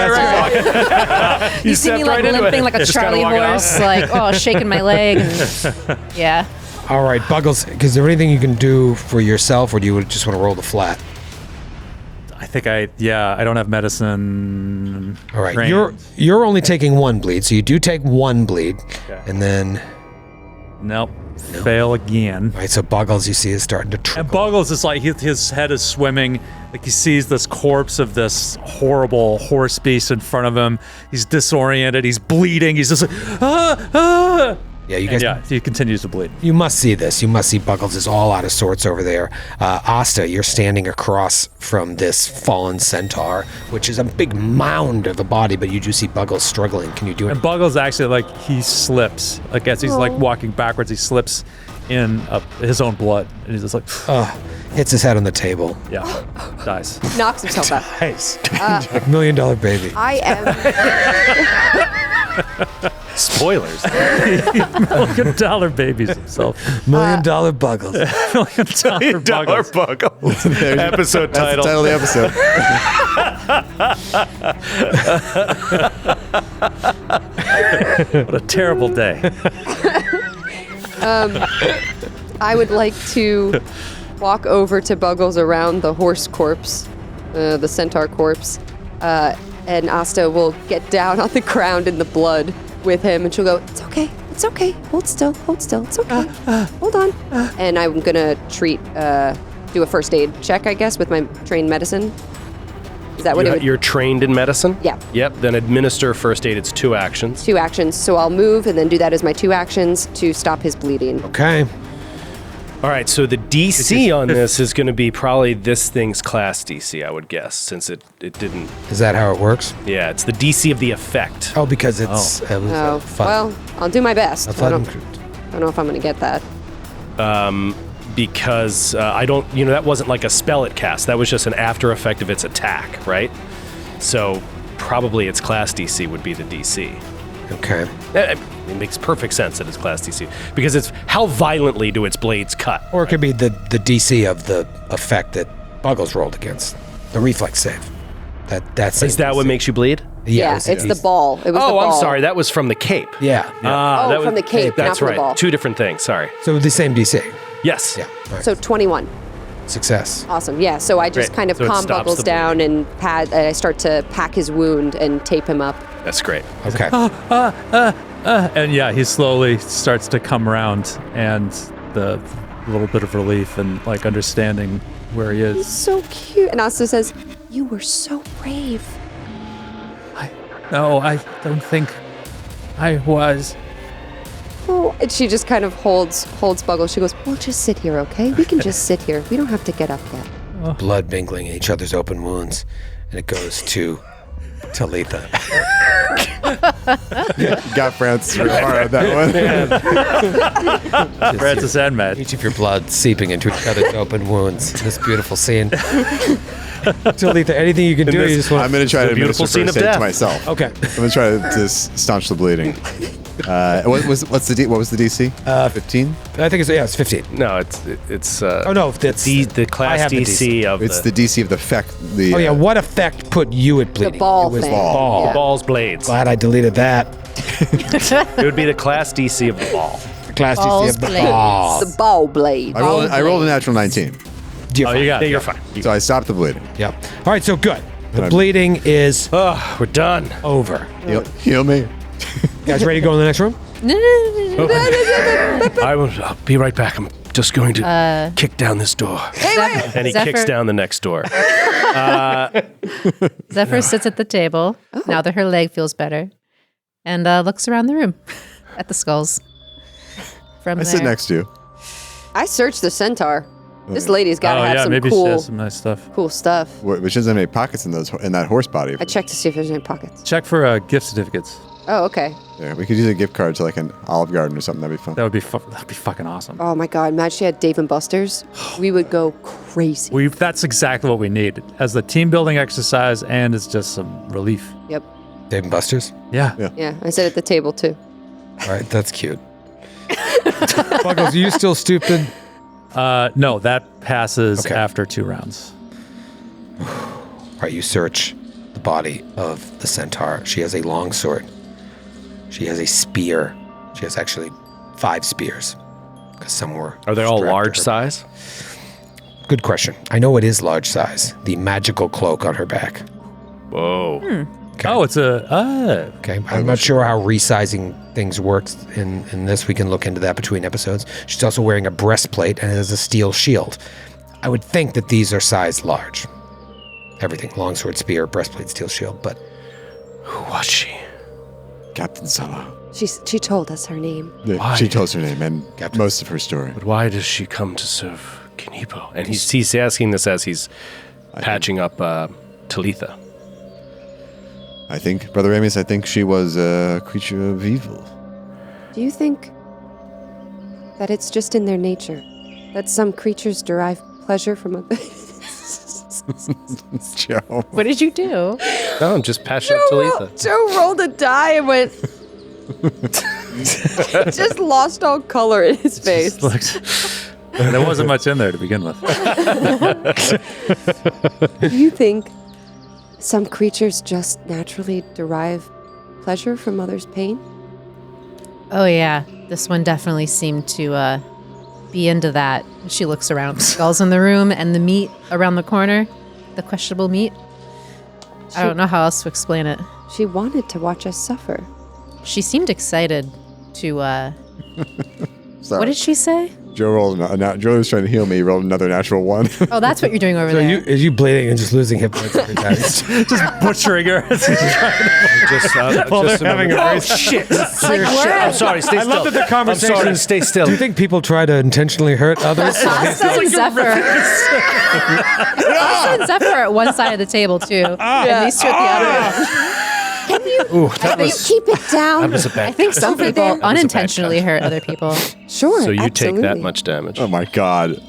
that's You You see me stepped like right into limping it. like a Just gotta Charlie walk it off. horse, like shaking my leg. And, yeah. All right, Buggles, is there anything you can do for yourself, or do you just want to roll the flat? I think I don't have medicine. All right, trained. you're only taking 1 bleed, so you do take 1 bleed, and then... Nope. Fail again. All right, so Buggles, you see, is starting to trickle. And Buggles is like, his head is swimming. Like he sees this corpse of this horrible horse beast in front of him. He's disoriented. He's bleeding. He's just like, ah. Yeah, you And guys... he continues to bleed. You must see this. You must see Buggles is all out of sorts over there. Asta, you're standing across from this fallen centaur, which is a big mound of a body, but you do see Buggles struggling. Can you do it? And Buggles actually, like, he slips. Like, as he's, like, walking backwards, he slips in his own blood, and he's just like, Hits his head on the table. yeah, dies. Knocks himself out. Nice. $1 million baby. I am. Spoilers. $1 million babies himself. $1 million buggles. $1 million buggles. Buggles. Episode That's title. the title of the episode. What a terrible day. I would like to walk over to Buggles around the horse corpse, the centaur corpse, and Asta will get down on the ground in the blood with him, and she'll go, it's okay, hold still, it's okay, hold on. And I'm gonna do a first aid check, I guess, with my trained medicine. Is that what it would? You're trained in medicine? Yeah. Yep, then administer first aid. It's 2 actions. 2 actions, so I'll move and then do that as my 2 actions to stop his bleeding. Okay. All right, so the DC on this is going to be probably this thing's class DC, I would guess, since it didn't. Is that how it works? Yeah, it's the DC of the effect. Oh, because it was Oh, fun. well, I'll do my best. A I fun don't know if I'm gonna get that. Because I don't, that wasn't like a spell it cast. That was just an after effect of its attack, right? So probably its class DC would be the DC. Okay. It makes perfect sense that it's class DC because it's how violently do its blades cut. Or it could be the DC of the effect that Buggles rolled against. The reflex save. That's Is that what makes you bleed? Yeah, it's the ball. It was the Oh, ball. I'm sorry. That was from the cape. Yeah. Oh, from the cape, not That's from the right. ball. 2 different things. Sorry. So the same DC. Yes. Yeah. All right. So 21. Success. Awesome. Yeah. So I just Great. kind of So it calm stops Buggles the down and I start to pack his wound and tape him up. That's great. Okay. And yeah, he slowly starts to come around, and the little bit of relief and like understanding where he He's is. so cute. And Asta says, "You were so brave." No, I don't think I was. Oh, and she just kind of holds Buggles. She goes, "We'll just sit here, okay? We can just sit here. We don't have to get up yet." Blood mingling in each other's open wounds. And it goes to Talitha. Got Francis real hard on that one. Francis and Matt. Each of your blood seeping into each other's open wounds. This beautiful scene. Talitha, anything you can do, you just want I'm going to try to beautiful administer scene first of aid death. to myself. Okay. I'm going to try to staunch the bleeding. What was the DC? 15? I think it's 15. No, it's Oh no, that's the class I have the DC of It's the DC of the effect. Oh yeah, what effect put you at bleeding? ball It was thing. ball. Yeah. ball's blades. Glad I deleted that. It would be the class DC of the ball. Class Ball's DC of the blades. ball. The ball blade. I rolled a natural 19. Oh, you got Yeah, it. you're fine. So I stopped the bleeding. Yep. All right, so good. The bleeding is Oh, we're done. over. Heal me. You guys ready to go in the next room? I'll be right back. I'm just going to kick down this door. And he kicks down the next door. Zephyr sits at the table now that her leg feels better, and looks around the room at the skulls. From I there, sit next to you. I searched the centaur. This lady's got to Oh have yeah, some maybe she cool, has some nice stuff. cool stuff. Which doesn't have any pockets in that horse body. I checked to see if there's any pockets. Check for gift certificates. Oh, okay. Yeah, we could use a gift card to like an Olive Garden or something. That'd be fun. That'd be fucking awesome. Oh my God! Imagine she had Dave and Buster's. We would go crazy. That's exactly what we need as the team building exercise, and it's just some relief. Yep. Dave and Buster's. Yeah. Yeah. I sit at the table too. All right, that's cute. Buggles, are you still stupid? No, that passes Okay. after 2 rounds. All right, you search the body of the centaur. She has a long sword. She has a spear. She has actually 5 spears. Because some were. Are they all strapped to large her. size? Good question. I know it is large size. The magical cloak on her back. Whoa. Okay. Oh, it's a Okay. I'm not sure how resizing things works in this. We can look into that between episodes. She's also wearing a breastplate and has a steel shield. I would think that these are sized large. Everything. Longsword, spear, breastplate, steel shield. But Who was she? Captain Sala. She told us her name. Yeah, she told us her name and Captain. most of her story. But why does she come to serve Kaneepo? And he's asking this as he's patching up Talitha. I think, Brother Amos, I think she was a creature of evil. Do you think that it's just in their nature, that some creatures derive pleasure from a... Joe. What did you do? No, I'm just patching up Talitha. Joe rolled a die and went... just lost all color in his face. There wasn't much in there to begin with. Do you think some creatures just naturally derive pleasure from others' pain? Oh yeah, this one definitely seemed to be into that. She looks around. Skulls in the room and the meat around the corner, the questionable meat. I don't know how else to explain it. She wanted to watch us suffer. She seemed excited to. Sorry. What did she say? Joe rolled. Joe was trying to heal me. He rolled another natural one. Oh, that's what you're doing over So there. is you bleeding and just losing hit points every time? Just butchering her. While they're having a very Shit. I'm sorry, stay I still. love that the conversation I'm sorry, is- stay still. Do you think people try to intentionally hurt others? Asta and Zephyr. Asta and Zephyr are at one side of the table too, and these two at the other. Keep it down. That was a bad I think some Over people there. unintentionally hurt other people. Sure, So you take that absolutely. much damage. Oh my god.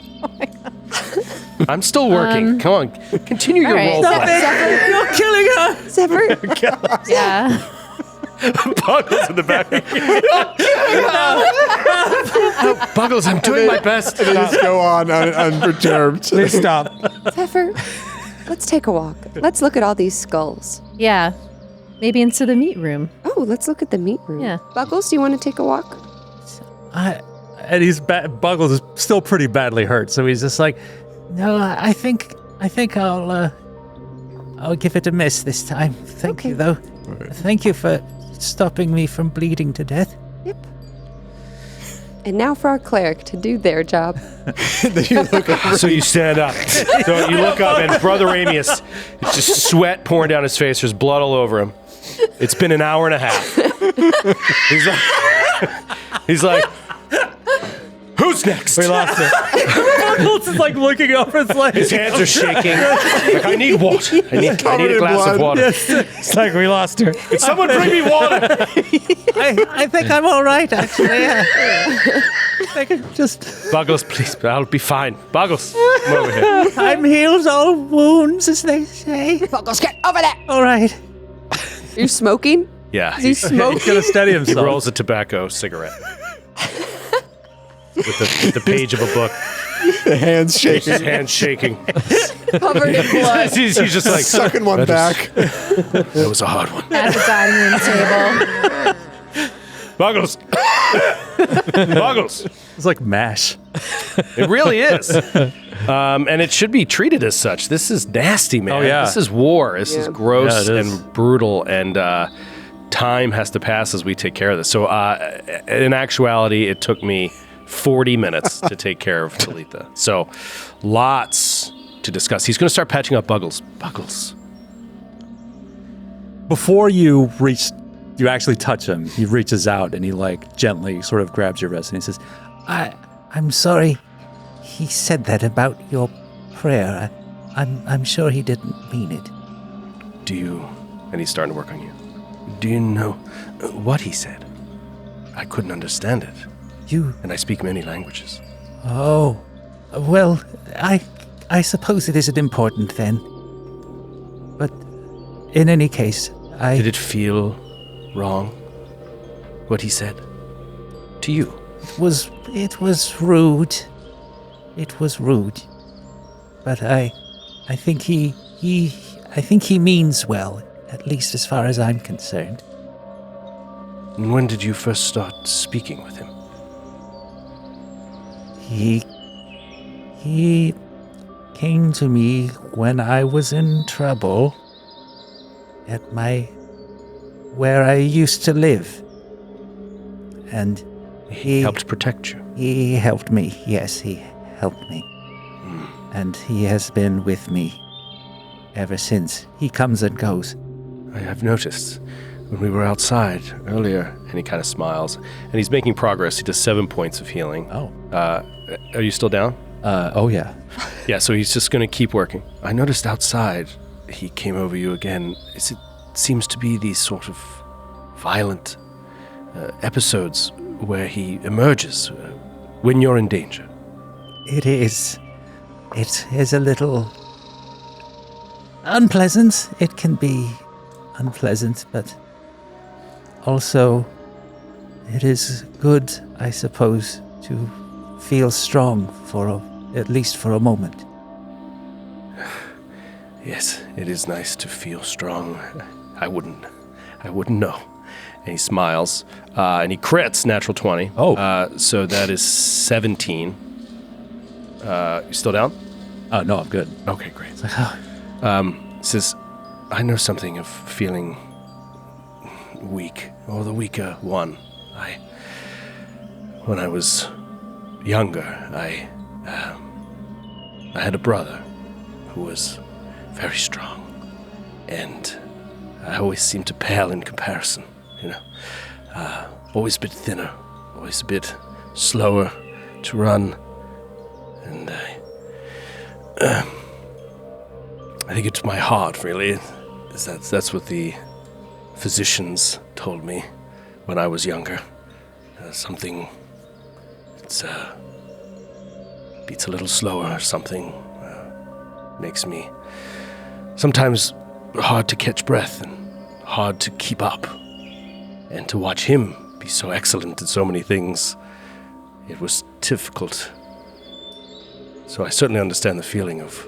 I'm still working. Come on, continue your all right. role play. You're killing her. Zephyr, Yeah. Buggles in the back. Buggles, I'm doing my best. They just go on unperturbed. Please stop. Zephyr, let's take a walk. Let's look at all these skulls. Yeah. Maybe into the meat room. Oh, let's look at the meat room. Yeah. Buggles, do you want to take a walk? And Buggles is still pretty badly hurt, so he's just like, no, I think I'll give it a miss this time. Thank you, though. Thank you for stopping me from bleeding to death. Yep. And now for our cleric to do their job. So you stand up. So you look up, and Brother Amius, it's just sweat pouring down his face. There's blood all over him. It's been an hour and a half. He's like, who's next? We lost it. Buggles is like looking over his legs. His hands are shaking. Like, I need water. I need a glass of water. It's like we lost her. Can someone bring me water? I think I'm all right, actually. I can just... Buggles, please. I'll be fine. Buggles, come over here. I'm healed all wounds, as they say. Buggles, get over there! All right. Are you smoking? Yeah. Is he smoking? He's gonna steady He himself. rolls a tobacco cigarette. with the page of a book. The hands shaking. His hands shaking. Covered in blood. He's just like Sucking one back. That was a hard one. At the dining room table. Buggles. Buggles. It's like MASH. It really is. And it should be treated as such. This is nasty, man. Oh, yeah. This is war. This is gross Yeah, it is. and brutal. And time has to pass as we take care of this. So in actuality, it took me 40 minutes to take care of Talitha. So lots to discuss. He's going to start patching up Buggles. Buggles. Before you actually touch him, he reaches out and he like gently sort of grabs your wrist and he says, I'm sorry. He said that about your prayer. I'm sure he didn't mean it. Do you... And he's starting to work on you. Do you know what he said? I couldn't understand it. And I speak many languages. Oh, well, I suppose it isn't important then. But in any case, Did it feel wrong, what he said? To you? it was rude. It was rude. But I think he means well, at least as far as I'm concerned. And when did you first start speaking with him? He came to me when I was in trouble at where I used to live. And He helped protect you. he helped me. Yes, he helped me. And he has been with me ever since. He comes and goes. I have noticed when we were outside earlier, and he kind of smiles, and he's making progress. He does 7 points of healing. Oh. Are you still down? Oh yeah. Yeah, so he's just going to keep working. I noticed outside he came over you again. It seems to be these sort of violent episodes where he emerges when you're in danger. It is a little unpleasant. It can be unpleasant, but also it is good, I suppose, to feel strong at least for a moment. Yes, it is nice to feel strong. I wouldn't know. And he smiles, and he crits, natural 20. Oh. So that is 17. You still down? Oh, no, I'm good. Okay, great. Says, I know something of feeling weak, or the weaker one. When I was younger, I had a brother who was very strong, and I always seemed to pale in comparison, always a bit thinner, always a bit slower to run, and I think it's my heart, really. That's what the physicians told me when I was younger. Something beats a little slower, something makes me sometimes hard to catch breath and hard to keep up. And to watch him be so excellent at so many things, it was difficult. So I certainly understand the feeling of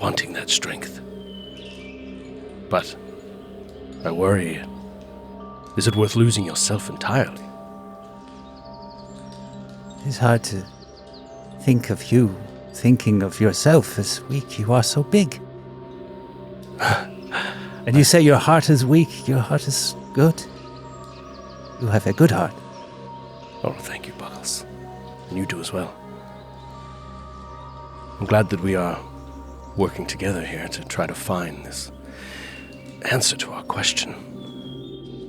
wanting that strength. But I worry, is it worth losing yourself entirely? It's hard to think of you thinking of yourself as weak. You are so big. And you say your heart is weak. Your heart is good. You have a good heart. Oh, thank you, Buckles. And you do as well. I'm glad that we are working together here to try to find this answer to our question.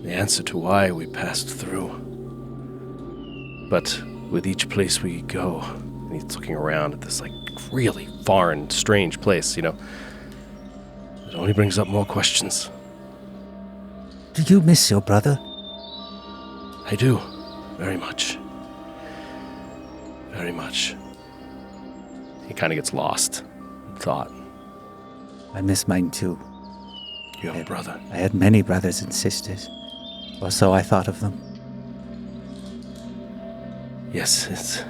The answer to why we passed through. But with each place we go, and he's looking around at this really foreign, strange place, it only brings up more questions. Do you miss your brother? I do, very much. Very much. He kind of gets lost in thought. I miss mine too. You have a brother? I had many brothers and sisters, or so I thought of them. Yes, it's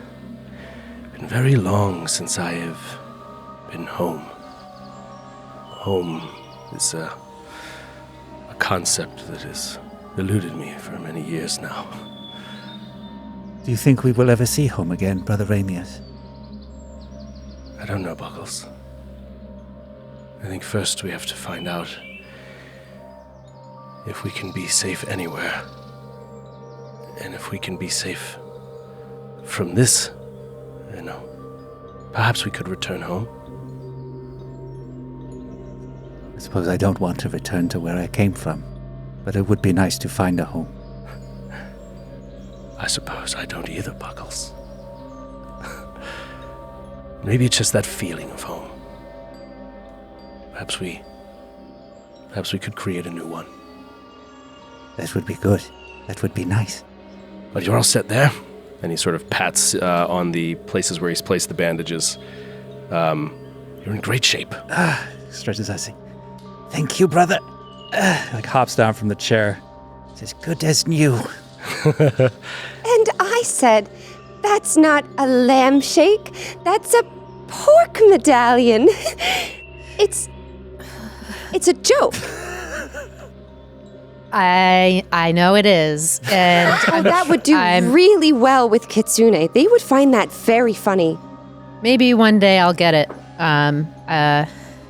been very long since I have been home. Home is a concept that has eluded me for many years now. Do you think we will ever see home again, Brother Ramius? I don't know, Buckles. I think first we have to find out if we can be safe anywhere. And if we can be safe from this, perhaps we could return home. I suppose I don't want to return to where I came from, but it would be nice to find a home. I suppose I don't either, Buckles. Maybe it's just that feeling of home. Perhaps we could create a new one. That would be good. That would be nice. But you're all set there? And he sort of pats on the places where he's placed the bandages. You're in great shape. Stretches out, saying, "Thank you, brother." Hops down from the chair. It's as good as new. And I said, that's not a lamb shake. That's a pork medallion. It's a joke. I know it is. And that would do really well with Kitsune. They would find that very funny. Maybe one day I'll get it.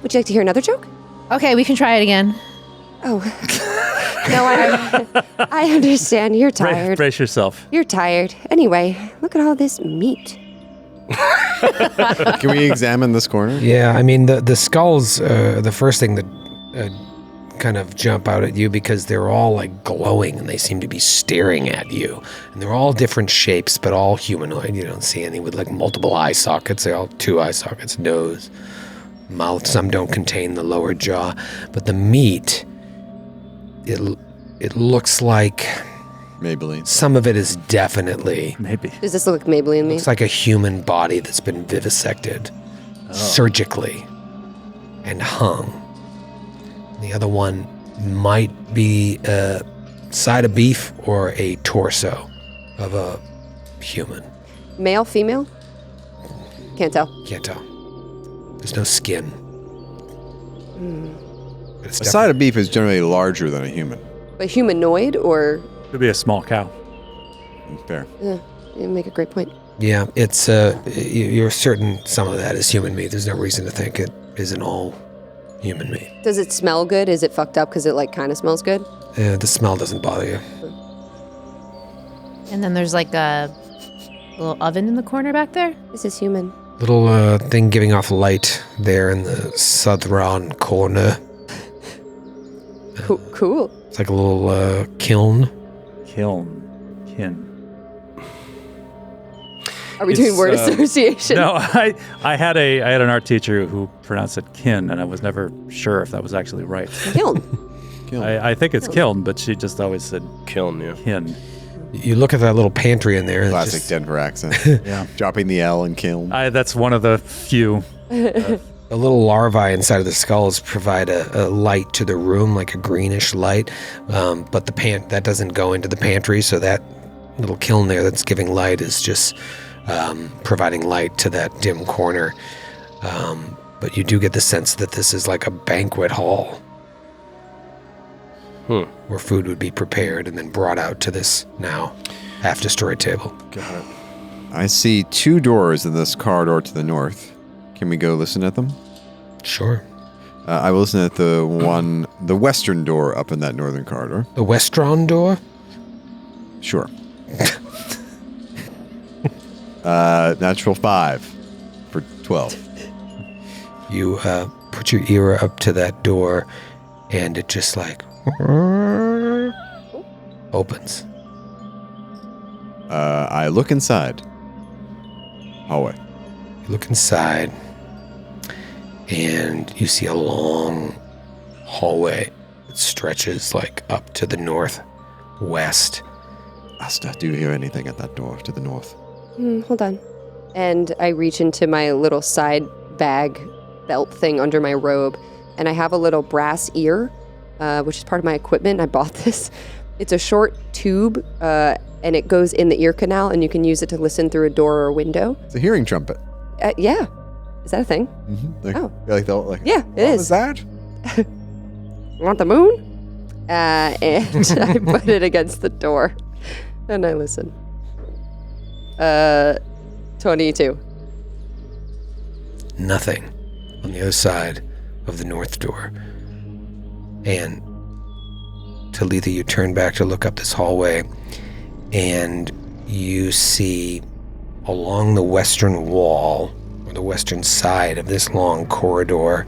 Would you like to hear another joke? Okay, we can try it again. Oh. No, I understand. You're tired. Brace yourself. You're tired. Anyway, look at all this meat. Can we examine this corner? Yeah, I mean, the skulls, the first thing that kind of jump out at you because they're all glowing and they seem to be staring at you. And they're all different shapes, but all humanoid. You don't see any with multiple eye sockets. They all 2 eye sockets, nose, mouth. Some don't contain the lower jaw. But the meat, it looks like Maybelline. Some of it is definitely Maybe. Does this look like Maybelline to me? looks like a human body that's been vivisected surgically and hung. The other one might be a side of beef or a torso of a human. Male, female? Can't tell. Can't tell. There's no skin. But it's A side of beef is generally larger than a human. But humanoid or... Could be a small cow. Fair. You make a great point. Yeah, it's you're certain some of that is human meat. There's no reason to think it isn't all human meat. Does it smell good? Is it fucked up because it like kind of smells good? The smell doesn't bother you. And then there's like a little oven in the corner back there. This is human. Little thing giving off light there in the southern corner. Cool. It's like a little kiln. Kin. Are we doing word association? No, I had an art teacher who pronounced it kin, and I was never sure if that was actually right. Kiln. I think it's kiln, but she just always said Kiln, yeah. kin. You look at that little pantry in there. And Classic just Denver accent. Yeah. Dropping the L in kiln. That's one of the few. a little larvae inside of the skulls provide a light to the room, like a greenish light. But that doesn't go into the pantry, so that little kiln there that's giving light is just providing light to that dim corner. But you do get the sense that this is like a banquet hall. Where food would be prepared and then brought out to this now half-destroyed table. Got it. I see 2 doors in this corridor to the north. Can we go listen at them? Sure. I will listen at the western door up in that northern corridor. The western door? Sure. Natural 5 for 12. You put your ear up to that door, and it just like opens. I look inside. Hallway. You look inside, and you see a long hallway that stretches like up to the northwest. Asta, do you hear anything at that door to the north? Hold on. And I reach into my little side bag belt thing under my robe, and I have a little brass ear, which is part of my equipment. I bought this. It's a short tube, and it goes in the ear canal, and you can use it to listen through a door or a window. It's a hearing trumpet. Yeah. Is that a thing? Mm-hmm. Yeah, it is. What was that? Want the moon? And I put it against the door, and I listen. 22. Nothing on the other side of the north door. And Talitha, you turn back to look up this hallway, and you see along the western wall, or the western side of this long corridor,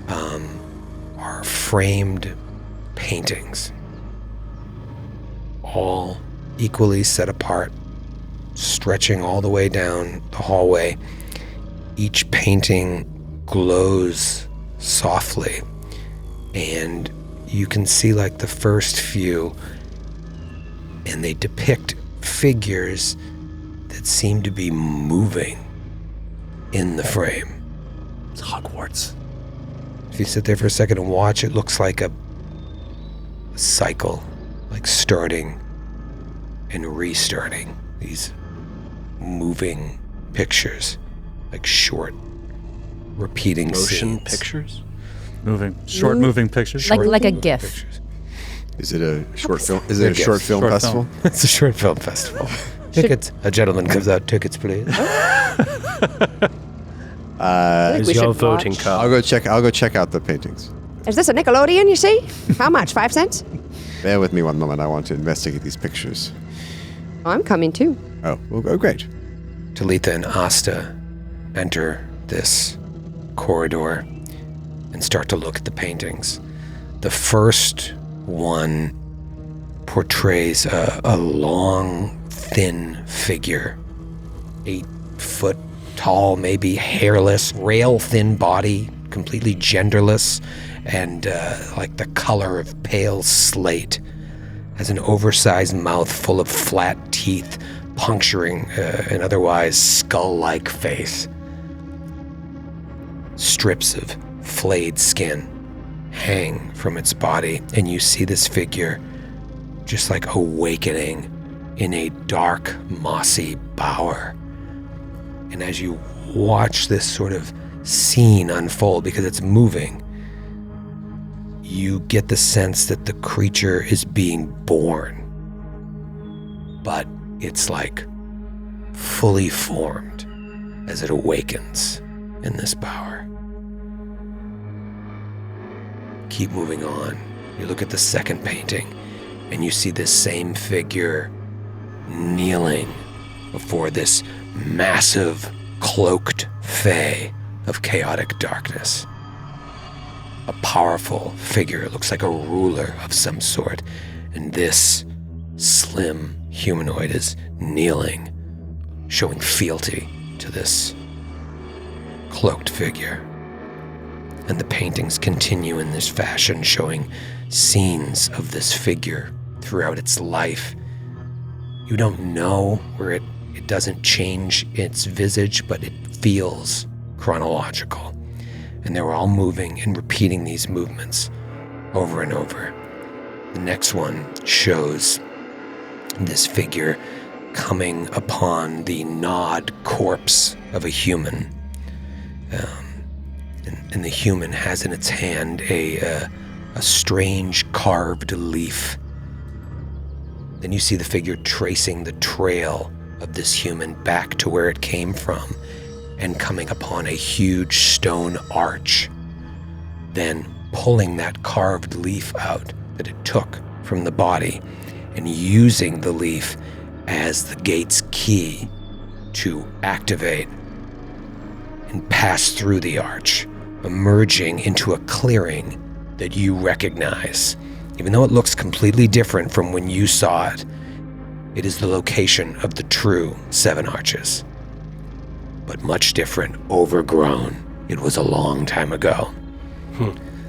are framed paintings, all equally set apart, stretching all the way down the hallway. Each painting glows softly, and you can see like the first few, and they depict figures that seem to be moving in the frame. It's Hogwarts. If you sit there for a second and watch, it looks like a cycle, like starting and restarting these moving pictures, like short, repeating Motion scenes. pictures? Moving pictures. Like a GIF. Pictures. Is it a short film? Is it a short film Short festival? It's a short film festival. Tickets. A gentleman comes out. Tickets, please. I think we Is your should voting watch. card? I'll go check out the paintings. Is this a Nickelodeon, you see? How much? 5 cents? Bear with me one moment. I want to investigate these pictures. I'm coming too. Oh, great. Talitha and Asta enter this corridor and start to look at the paintings. The first one portrays a long, thin figure, 8 foot tall, maybe hairless, rail-thin body, completely genderless, and like the color of pale slate. has an oversized mouth full of flat teeth, puncturing an otherwise skull-like face. Strips of flayed skin hang from its body, and you see this figure just like awakening in a dark, mossy bower. And as you watch this sort of scene unfold, because it's moving, you get the sense that the creature is being born, but it's like fully formed as it awakens in this bower. Keep moving on. You look at the second painting, and you see this same figure kneeling before this massive, cloaked fae of chaotic darkness. A powerful figure, it looks like a ruler of some sort, and this slim humanoid is kneeling, showing fealty to this cloaked figure. And the paintings continue in this fashion, showing scenes of this figure throughout its life. You don't know where it doesn't change its visage, but it feels chronological. And they're all moving and repeating these movements over and over. The next one shows this figure coming upon the gnawed corpse of a human. And the human has in its hand a strange carved leaf. Then you see the figure tracing the trail of this human back to where it came from and coming upon a huge stone arch. Then pulling that carved leaf out that it took from the body and using the leaf as the gate's key to activate and pass through the arch, emerging into a clearing that you recognize. Even though it looks completely different from when you saw it, it is the location of the true Seven Arches. But much different, overgrown. It was a long time ago.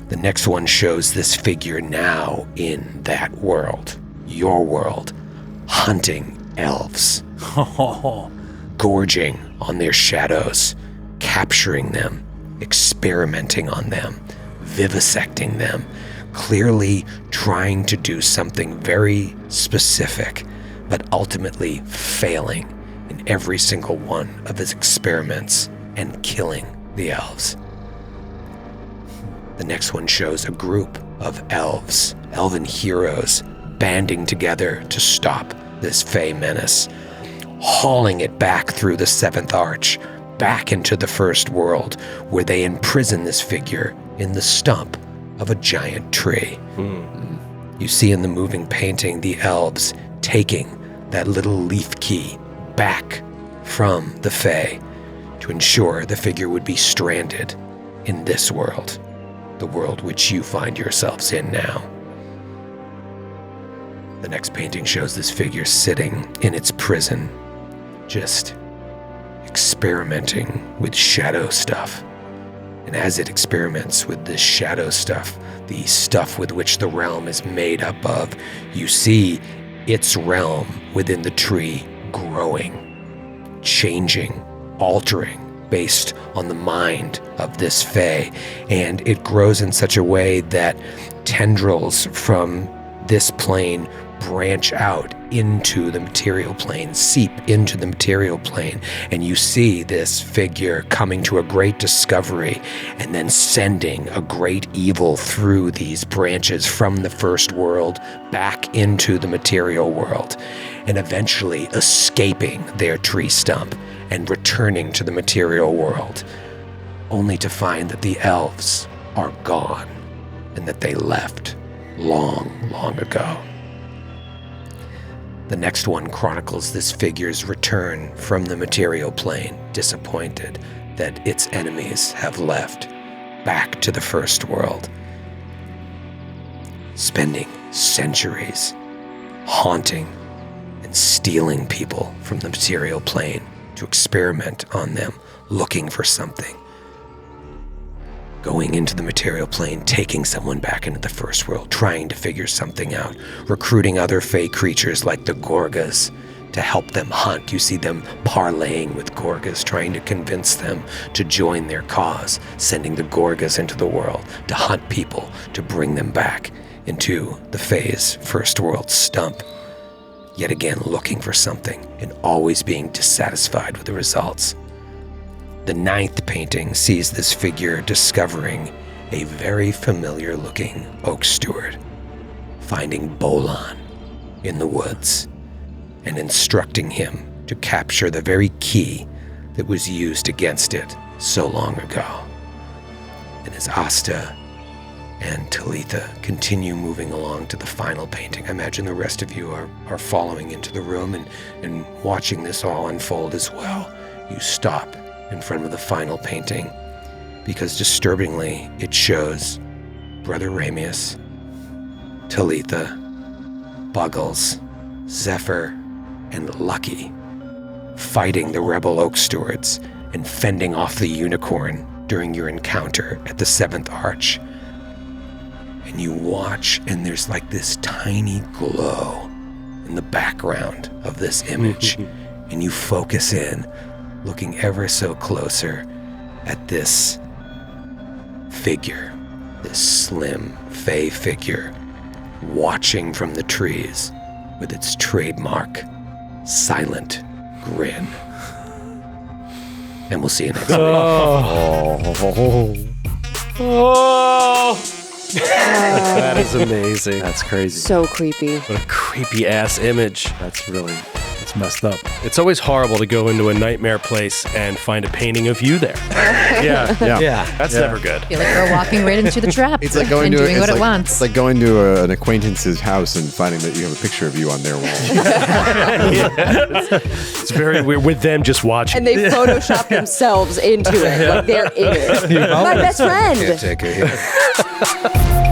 The next one shows this figure now in that world, your world, hunting elves, gorging on their shadows, capturing them, experimenting on them, vivisecting them, clearly trying to do something very specific, but ultimately failing in every single one of his experiments and killing the elves. The next one shows a group of elves, elven heroes, banding together to stop this Fey menace, hauling it back through the Seventh Arch, back into the First World, where they imprison this figure in the stump of a giant tree. You see in the moving painting the elves taking that little leaf key back from the Fae to ensure the figure would be stranded in this world, the world which you find yourselves in now. The next painting shows this figure sitting in its prison, just experimenting with shadow stuff. And as it experiments with this shadow stuff, the stuff with which the realm is made up of, you see its realm within the tree growing, changing, altering based on the mind of this Fae. And it grows in such a way that tendrils from this plane branch out into the material plane, seep into the material plane, and you see this figure coming to a great discovery and then sending a great evil through these branches from the First World back into the material world, and eventually escaping their tree stump and returning to the material world, only to find that the elves are gone and that they left long, long ago. The next one chronicles this figure's return from the material plane, disappointed that its enemies have left, back to the First World, spending centuries haunting and stealing people from the material plane to experiment on them, looking for something. going into the material plane, taking someone back into the first world, trying to figure something out, recruiting other fey creatures like the Gorgas to help them hunt. You see them parlaying with Gorgas, trying to convince them to join their cause, sending the Gorgas into the world to hunt people, to bring them back into the Fey's first world stump. Yet again, looking for something and always being dissatisfied with the results. The 9th painting sees this figure discovering a very familiar-looking oak steward, finding Bolan in the woods and instructing him to capture the very key that was used against it so long ago. And as Asta and Talitha continue moving along to the final painting, I imagine the rest of you are following into the room and watching this all unfold as well. You stop in front of the final painting because disturbingly it shows Brother Ramius, Talitha, Buggles, Zephyr, and Lucky fighting the rebel oak stewards and fending off the unicorn during your encounter at the 7th Arch. And you watch, and there's like this tiny glow in the background of this image. And you focus in, looking ever so closer at this figure, this slim fey figure, watching from the trees with its trademark silent grin. And we'll see you next week. That is amazing. That's crazy. So creepy. What a creepy ass image. It's messed up. It's always horrible to go into a nightmare place and find a painting of you there. Yeah. That's never good. I feel like we're walking right into the trap It's like going and to doing what it wants. It's like going to an acquaintance's house and finding that you have a picture of you on their wall. It's very weird with them just watching. And they Photoshop themselves into it. Like they're in it. My best friend. Can't take it here.